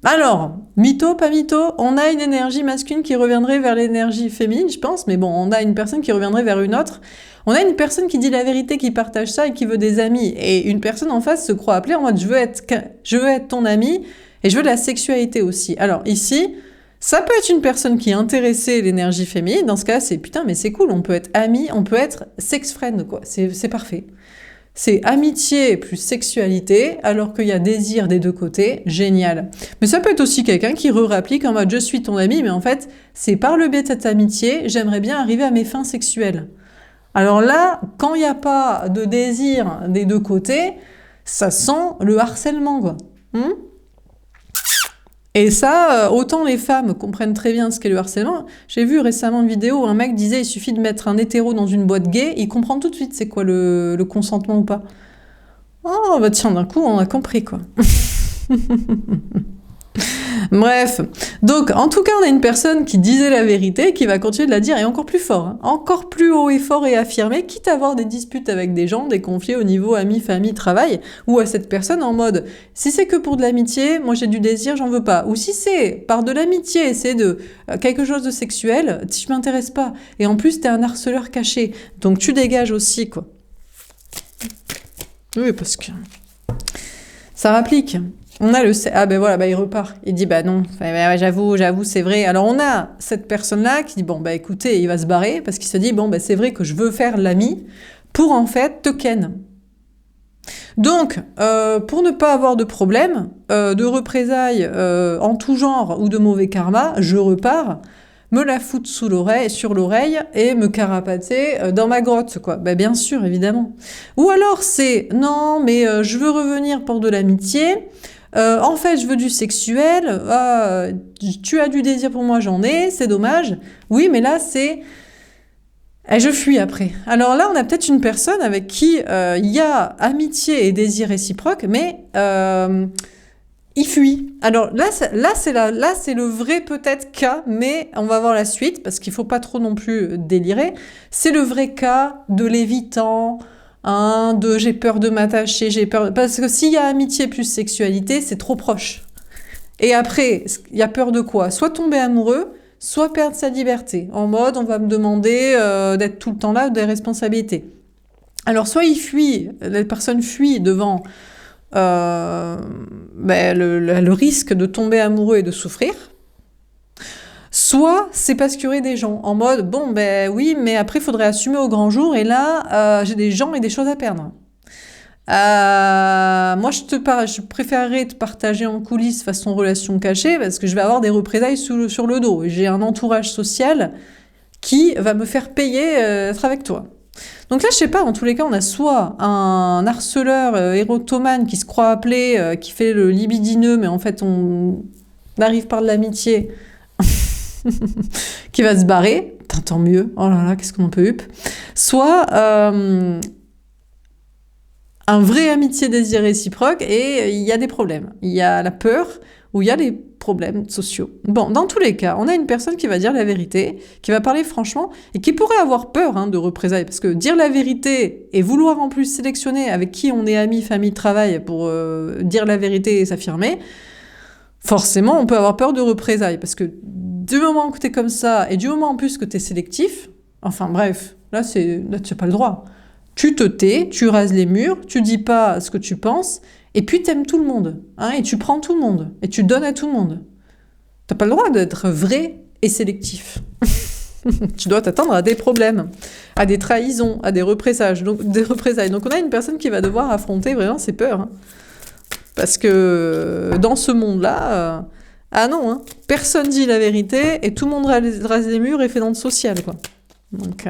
Alors, mytho, pas mytho, on a une énergie masculine qui reviendrait vers l'énergie féminine, je pense, mais bon, on a une personne qui reviendrait vers une autre. On a une personne qui dit la vérité, qui partage ça et qui veut des amis. Et une personne en face se croit appelée en mode je veux être ton ami et je veux de la sexualité aussi. Alors ici, ça peut être une personne qui est intéressée à l'énergie féminine. Dans ce cas, c'est putain, mais c'est cool, on peut être amis, on peut être sex friend, quoi. C'est parfait. C'est amitié plus sexualité, alors qu'il y a désir des deux côtés, génial. Mais ça peut être aussi quelqu'un qui réapplique en mode « je suis ton ami », mais en fait, c'est par le biais de cette amitié, j'aimerais bien arriver à mes fins sexuelles. Alors là, quand il n'y a pas de désir des deux côtés, ça sent le harcèlement, quoi. Et ça, autant les femmes comprennent très bien ce qu'est le harcèlement. J'ai vu récemment une vidéo où un mec disait il suffit de mettre un hétéro dans une boîte gay, il comprend tout de suite c'est quoi le consentement ou pas. Oh bah tiens, d'un coup on a compris quoi. Bref, donc en tout cas on a une personne qui disait la vérité, qui va continuer de la dire et encore plus fort, hein, encore plus haut et fort et affirmé, quitte à avoir des disputes avec des gens, des conflits au niveau amis, famille, travail, ou à cette personne en mode si c'est que pour de l'amitié, moi j'ai du désir, j'en veux pas, ou si c'est par de l'amitié, c'est de quelque chose de sexuel, je m'intéresse pas, et en plus t'es un harceleur caché, donc tu dégages aussi quoi. Oui, parce que ça rapplique. On a ah ben voilà, bah il repart. Il dit bah non, enfin, ouais, j'avoue, c'est vrai. Alors on a cette personne-là qui dit bon bah écoutez, il va se barrer parce qu'il se dit bon bah c'est vrai que je veux faire l'ami pour en fait te ken. Donc pour ne pas avoir de problème, de représailles en tout genre ou de mauvais karma, je repars, me la foutre sur l'oreille et me carapater dans ma grotte quoi. Bah bien sûr évidemment. Ou alors c'est non mais je veux revenir pour de l'amitié. En fait, je veux du sexuel. Tu as du désir pour moi, j'en ai. C'est dommage. Oui, mais là, c'est... Et je fuis après. Alors là, on a peut-être une personne avec qui il y a amitié et désir réciproque, mais il fuit. Alors là, c'est le vrai peut-être cas, mais on va voir la suite, parce qu'il faut pas trop non plus délirer. C'est le vrai cas de l'évitant, de j'ai peur de m'attacher, j'ai peur... Parce que s'il y a amitié plus sexualité, c'est trop proche. Et après, il y a peur de quoi? Soit tomber amoureux, soit perdre sa liberté. En mode, on va me demander d'être tout le temps là, des responsabilités. Alors, soit il fuit, la personne fuit devant le risque de tomber amoureux et de souffrir. Soit c'est parce qu'il y aurait des gens en mode bon ben oui mais après il faudrait assumer au grand jour et là j'ai des gens et des choses à perdre. Moi je préférerais te partager en coulisses façon relation cachée parce que je vais avoir des représailles sur le dos. J'ai un entourage social qui va me faire payer être avec toi. Donc là je sais pas, en tous les cas on a soit un harceleur érotomane qui se croit appelé, qui fait le libidineux mais en fait on arrive par de l'amitié qui va se barrer, tant mieux, oh là là, qu'est-ce qu'on peut hup. Soit un vrai amitié désir réciproque et il y a des problèmes. Il y a la peur ou il y a des problèmes sociaux. Bon, dans tous les cas, on a une personne qui va dire la vérité, qui va parler franchement et qui pourrait avoir peur de représailles parce que dire la vérité et vouloir en plus sélectionner avec qui on est amis, famille, travail pour dire la vérité et s'affirmer, forcément, on peut avoir peur de représailles parce que du moment que t'es comme ça, et du moment en plus que t'es sélectif, enfin bref, là tu n'as pas le droit. Tu te tais, tu rases les murs, tu dis pas ce que tu penses, et puis t'aimes tout le monde, et tu prends tout le monde, et tu donnes à tout le monde. T'as pas le droit d'être vrai et sélectif. Tu dois t'attendre à des problèmes, à des trahisons, à des représailles. Donc on a une personne qui va devoir affronter vraiment ses peurs. Parce que dans ce monde-là... ah non, personne dit la vérité et tout le monde rase les murs et fait dans le social, quoi. Donc,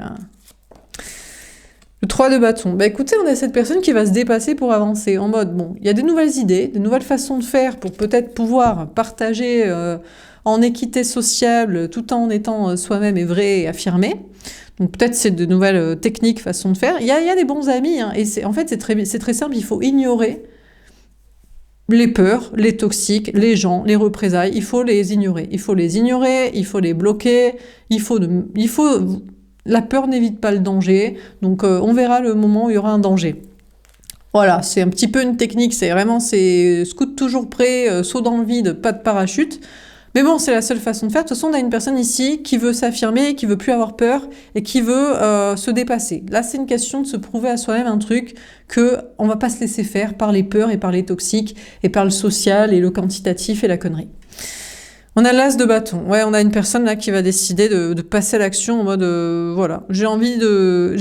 le 3 de bâton. Bah écoutez, on a cette personne qui va se dépasser pour avancer, en mode, bon, il y a des nouvelles idées, des nouvelles façons de faire pour peut-être pouvoir partager en équité sociable tout en étant soi-même et vrai et affirmé. Donc peut-être c'est de nouvelles techniques, façons de faire. Il y a des bons amis, et en fait c'est très simple, il faut ignorer les peurs, les toxiques, les gens, les représailles, il faut les ignorer. Il faut les ignorer, il faut les bloquer, la peur n'évite pas le danger, donc on verra le moment où il y aura un danger. Voilà, c'est un petit peu une technique, c'est scout toujours prêt, saut dans le vide, pas de parachute. Mais bon, c'est la seule façon de faire. De toute façon, on a une personne ici qui veut s'affirmer, qui veut plus avoir peur et qui veut se dépasser. Là, c'est une question de se prouver à soi-même un truc que on va pas se laisser faire par les peurs et par les toxiques et par le social et le quantitatif et la connerie. On a l'as de bâton. Ouais, on a une personne là qui va décider de passer à l'action en mode voilà, j'ai envie de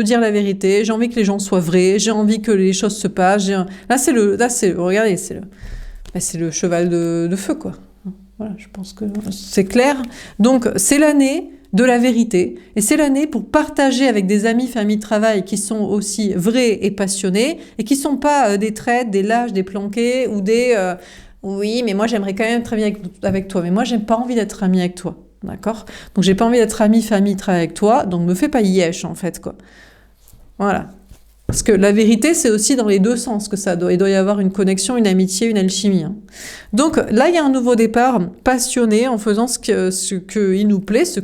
dire la vérité, j'ai envie que les gens soient vrais, j'ai envie que les choses se passent. Regardez, c'est le cheval de feu quoi. Voilà, je pense que c'est clair. Donc, c'est l'année de la vérité. Et c'est l'année pour partager avec des amis, famille, travail qui sont aussi vrais et passionnés et qui sont pas des traites, des lâches, des planqués ou des oui, mais moi j'aimerais quand même être ami avec toi. Mais moi, j'ai pas envie d'être ami avec toi. D'accord? Donc, j'ai pas envie d'être ami, famille, travail avec toi. Donc, me fais pas yesh en fait, quoi. Voilà. Parce que la vérité, c'est aussi dans les deux sens que il doit y avoir une connexion, une amitié, une alchimie. Hein. Donc là, il y a un nouveau départ passionné en faisant ce qu'il nous plaît, ce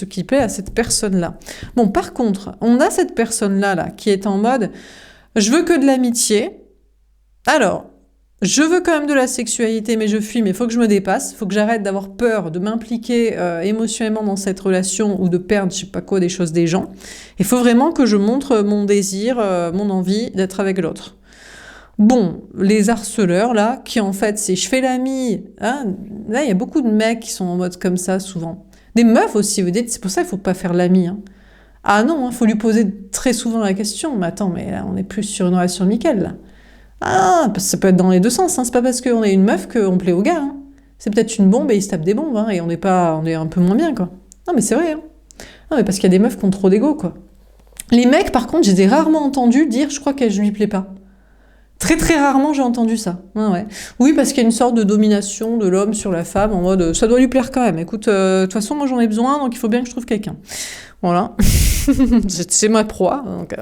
qui plaît à cette personne-là. Bon, par contre, on a cette personne-là là, qui est en mode « je veux que de l'amitié ». Alors, je veux quand même de la sexualité, mais je fuis, mais il faut que je me dépasse, il faut que j'arrête d'avoir peur de m'impliquer émotionnellement dans cette relation ou de perdre, je sais pas quoi, des choses des gens. Il faut vraiment que je montre mon désir, mon envie d'être avec l'autre. Bon, les harceleurs, là, qui en fait, c'est je fais l'ami, hein, là, il y a beaucoup de mecs qui sont en mode comme ça, souvent. Des meufs aussi, vous dites, c'est pour ça qu'il faut pas faire l'ami, hein. Ah non, il faut lui poser très souvent la question, mais attends, mais là, on est plus sur une relation amicale, là. Ah, parce que ça peut être dans les deux sens, hein. C'est pas parce qu'on est une meuf qu'on plaît au gars, hein. C'est peut-être une bombe et il se tape des bombes, hein, et on est un peu moins bien, quoi. Non, mais c'est vrai, hein. Non, mais parce qu'il y a des meufs qui ont trop d'ego, quoi. Les mecs, par contre, j'ai rarement entendu dire, je crois qu'elle lui plaît pas. Très très rarement j'ai entendu ça. Ah ouais. Oui, parce qu'il y a une sorte de domination de l'homme sur la femme, en mode, ça doit lui plaire quand même. Écoute, de toute façon, moi j'en ai besoin, donc il faut bien que je trouve quelqu'un. Voilà. C'est ma proie, donc...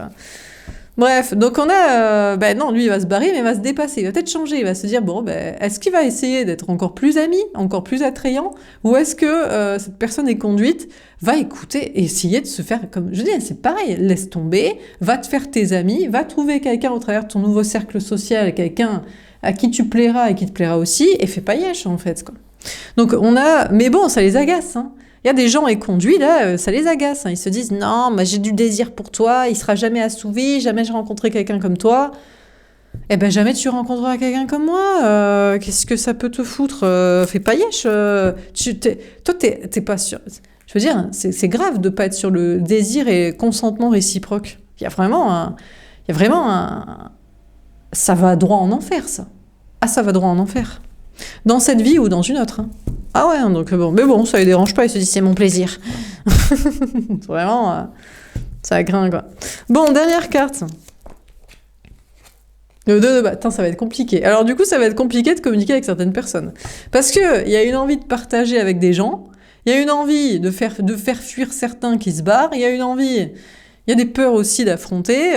Bref, donc on a... non, lui, il va se barrer, mais il va se dépasser. Il va peut-être changer. Il va se dire, bon, est-ce qu'il va essayer d'être encore plus ami, encore plus attrayant, ou est-ce que cette personne est conduite, va écouter et essayer de se faire... Comme je dis, c'est pareil, laisse tomber, va te faire tes amis, va trouver quelqu'un au travers de ton nouveau cercle social, quelqu'un à qui tu plairas et qui te plaira aussi, et fais pas yesh, en fait, quoi. Donc on a... Mais bon, ça les agace, hein. Il y a des gens éconduits, là, ça les agace. Hein. Ils se disent « Non, moi j'ai du désir pour toi, il sera jamais assouvi, jamais je rencontrerai quelqu'un comme toi. » Eh ben jamais tu rencontreras quelqu'un comme moi. Qu'est-ce que ça peut te foutre? Fais pas yesh. Toi, t'es pas sûr. Je veux dire, c'est grave de pas être sur le désir et consentement réciproque. Il y a vraiment un... Ça va droit en enfer, ça. Ah, ça va droit en enfer. Dans cette vie ou dans une autre. Hein. Ah ouais, donc bon. Mais bon, ça les dérange pas, ils se disent c'est mon plaisir. Vraiment, ça gringue, quoi. Bon, dernière carte. Le 2 de bâton, attends, ça va être compliqué. Alors du coup, ça va être compliqué de communiquer avec certaines personnes. Parce qu'il y a une envie de partager avec des gens, il y a une envie de faire fuir certains qui se barrent, il y a une envie... Il y a des peurs aussi d'affronter.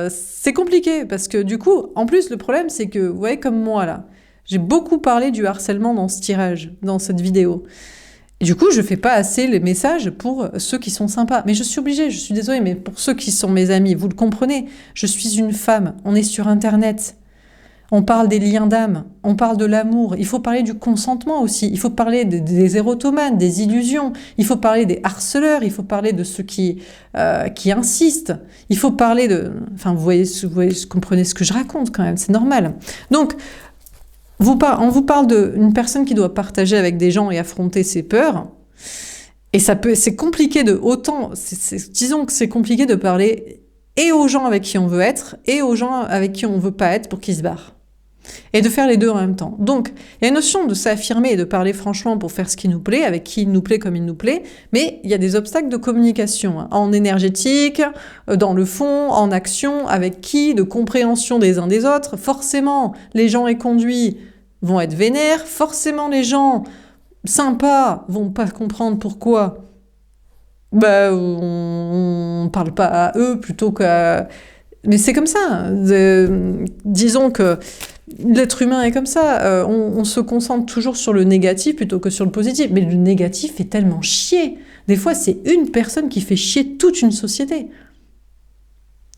C'est compliqué, parce que du coup, en plus, le problème, c'est que, vous voyez, comme moi, là, j'ai beaucoup parlé du harcèlement dans ce tirage, dans cette vidéo. Et du coup, je fais pas assez les messages pour ceux qui sont sympas. Mais je suis obligée, je suis désolée, mais pour ceux qui sont mes amis, vous le comprenez, je suis une femme, on est sur Internet, on parle des liens d'âme, on parle de l'amour, il faut parler du consentement aussi, il faut parler des érotomanes, des illusions, il faut parler des harceleurs, il faut parler de ceux qui insistent, il faut parler de... Enfin, vous comprenez ce que je raconte quand même, c'est normal. Donc, on vous parle d'une personne qui doit partager avec des gens et affronter ses peurs. Et c'est compliqué disons que c'est compliqué de parler et aux gens avec qui on veut être et aux gens avec qui on veut pas être pour qu'ils se barrent. Et de faire les deux en même temps. Donc, il y a une notion de s'affirmer et de parler franchement pour faire ce qui nous plaît, avec qui il nous plaît comme il nous plaît, mais il y a des obstacles de communication, hein, en énergétique, dans le fond, en action, avec qui, de compréhension des uns des autres. Forcément, les gens éconduits vont être vénères, forcément les gens sympas vont pas comprendre pourquoi on parle pas à eux plutôt qu'à... Mais c'est comme ça. Disons que l'être humain est comme ça. On se concentre toujours sur le négatif plutôt que sur le positif. Mais le négatif fait tellement chier. Des fois, c'est une personne qui fait chier toute une société.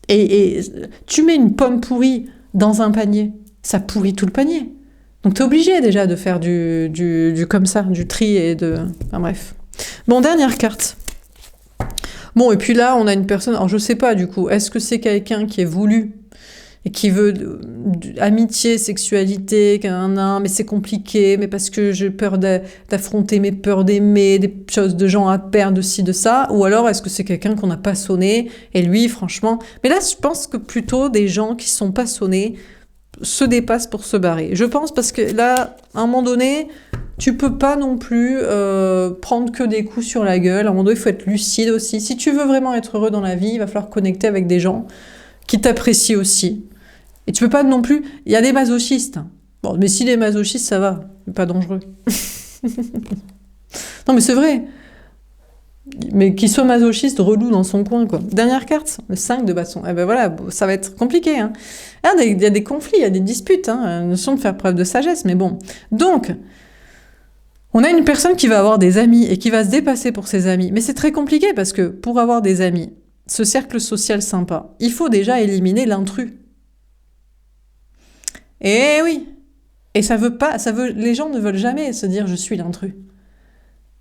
Et tu mets une pomme pourrie dans un panier, ça pourrit tout le panier. Donc t'es obligé déjà de faire du comme ça, du tri et de... Enfin bref. Bon, dernière carte. Bon, et puis là, on a une personne... Alors, je sais pas, du coup, est-ce que c'est quelqu'un qui est voulu et qui veut amitié, sexualité, mais c'est compliqué, mais parce que j'ai peur d'affronter mes peurs d'aimer, des choses de gens à perdre, de ci, de ça, ou alors est-ce que c'est quelqu'un qu'on n'a pas sonné, et lui, franchement... Mais là, je pense que plutôt des gens qui sont pas sonnés se dépassent pour se barrer. Je pense parce que là, à un moment donné... Tu peux pas non plus prendre que des coups sur la gueule. À un moment donné, il faut être lucide aussi. Si tu veux vraiment être heureux dans la vie, il va falloir connecter avec des gens qui t'apprécient aussi. Et tu peux pas non plus... Il y a des masochistes. Bon, mais si les masochistes, ça va. C'est pas dangereux. Non, mais c'est vrai. Mais qu'il soit masochiste, relou dans son coin, quoi. Dernière carte, le 5 de bâton. Eh ben voilà, ça va être compliqué, hein. Il y a des conflits, il y a des disputes, hein. La notion de faire preuve de sagesse, mais bon. Donc, on a une personne qui va avoir des amis et qui va se dépasser pour ses amis. Mais c'est très compliqué parce que pour avoir des amis, ce cercle social sympa, il faut déjà éliminer l'intrus. Eh oui. Et les gens ne veulent jamais se dire je suis l'intrus.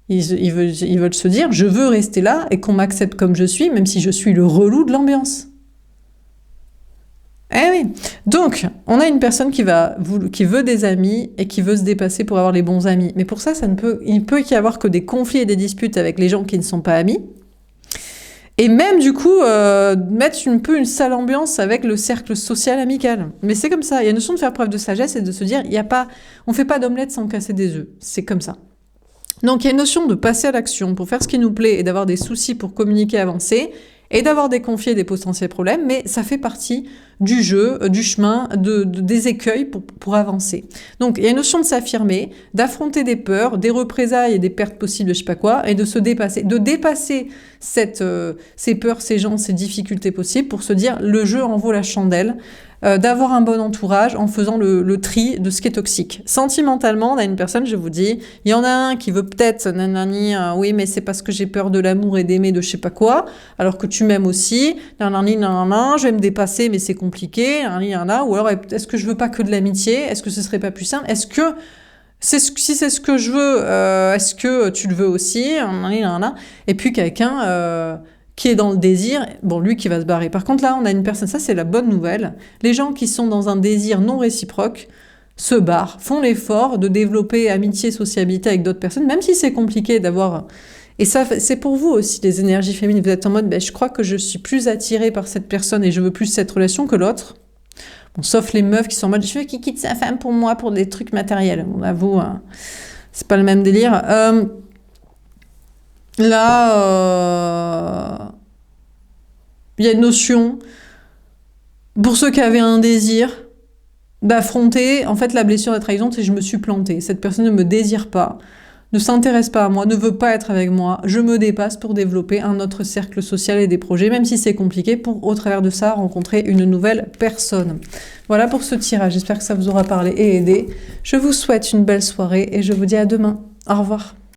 Ils veulent se dire je veux rester là et qu'on m'accepte comme je suis, même si je suis le relou de l'ambiance. Eh oui. Donc, on a une personne qui veut des amis et qui veut se dépasser pour avoir les bons amis. Mais pour ça, il peut y avoir que des conflits et des disputes avec les gens qui ne sont pas amis. Et même du coup, mettre un peu une sale ambiance avec le cercle social amical. Mais c'est comme ça. Il y a une notion de faire preuve de sagesse et de se dire, on fait pas d'omelette sans casser des œufs. C'est comme ça. Donc il y a une notion de passer à l'action pour faire ce qui nous plaît et d'avoir des soucis pour communiquer, avancer, et d'avoir des conflits et des potentiels problèmes, mais ça fait partie du jeu, du chemin, des écueils pour avancer. Donc il y a une notion de s'affirmer, d'affronter des peurs, des représailles et des pertes possibles de je sais pas quoi, et de se dépasser, de dépasser ces peurs, ces gens, ces difficultés possibles pour se dire le jeu en vaut la chandelle, d'avoir un bon entourage en faisant le tri de ce qui est toxique. Sentimentalement, on a une personne, je vous dis, il y en a un qui veut peut-être, nanani, oui, mais c'est parce que j'ai peur de l'amour et d'aimer de je sais pas quoi, alors que tu m'aimes aussi, nanani, nanana, je vais me dépasser, mais c'est compliqué, nanani, nanana, ou alors est-ce que je veux pas que de l'amitié, est-ce que ce serait pas plus simple, si c'est ce que je veux, est-ce que tu le veux aussi, nanani, nanana, et puis quelqu'un qui est dans le désir, bon, lui qui va se barrer. Par contre, là, on a une personne, ça c'est la bonne nouvelle, les gens qui sont dans un désir non réciproque se barrent, font l'effort de développer amitié, sociabilité avec d'autres personnes, même si c'est compliqué d'avoir... Et ça, c'est pour vous aussi, les énergies féminines, vous êtes en mode, je crois que je suis plus attirée par cette personne et je veux plus cette relation que l'autre. Bon, sauf les meufs qui sont en mode, je veux qu'il quitte sa femme pour moi, pour des trucs matériels. On avoue, hein, c'est pas le même délire. Là, il y a une notion, pour ceux qui avaient un désir, d'affronter, en fait, la blessure de la trahison, c'est je me suis plantée. Cette personne ne me désire pas, ne s'intéresse pas à moi, ne veut pas être avec moi. Je me dépasse pour développer un autre cercle social et des projets, même si c'est compliqué, pour, au travers de ça, rencontrer une nouvelle personne. Voilà pour ce tirage. J'espère que ça vous aura parlé et aidé. Je vous souhaite une belle soirée et je vous dis à demain. Au revoir.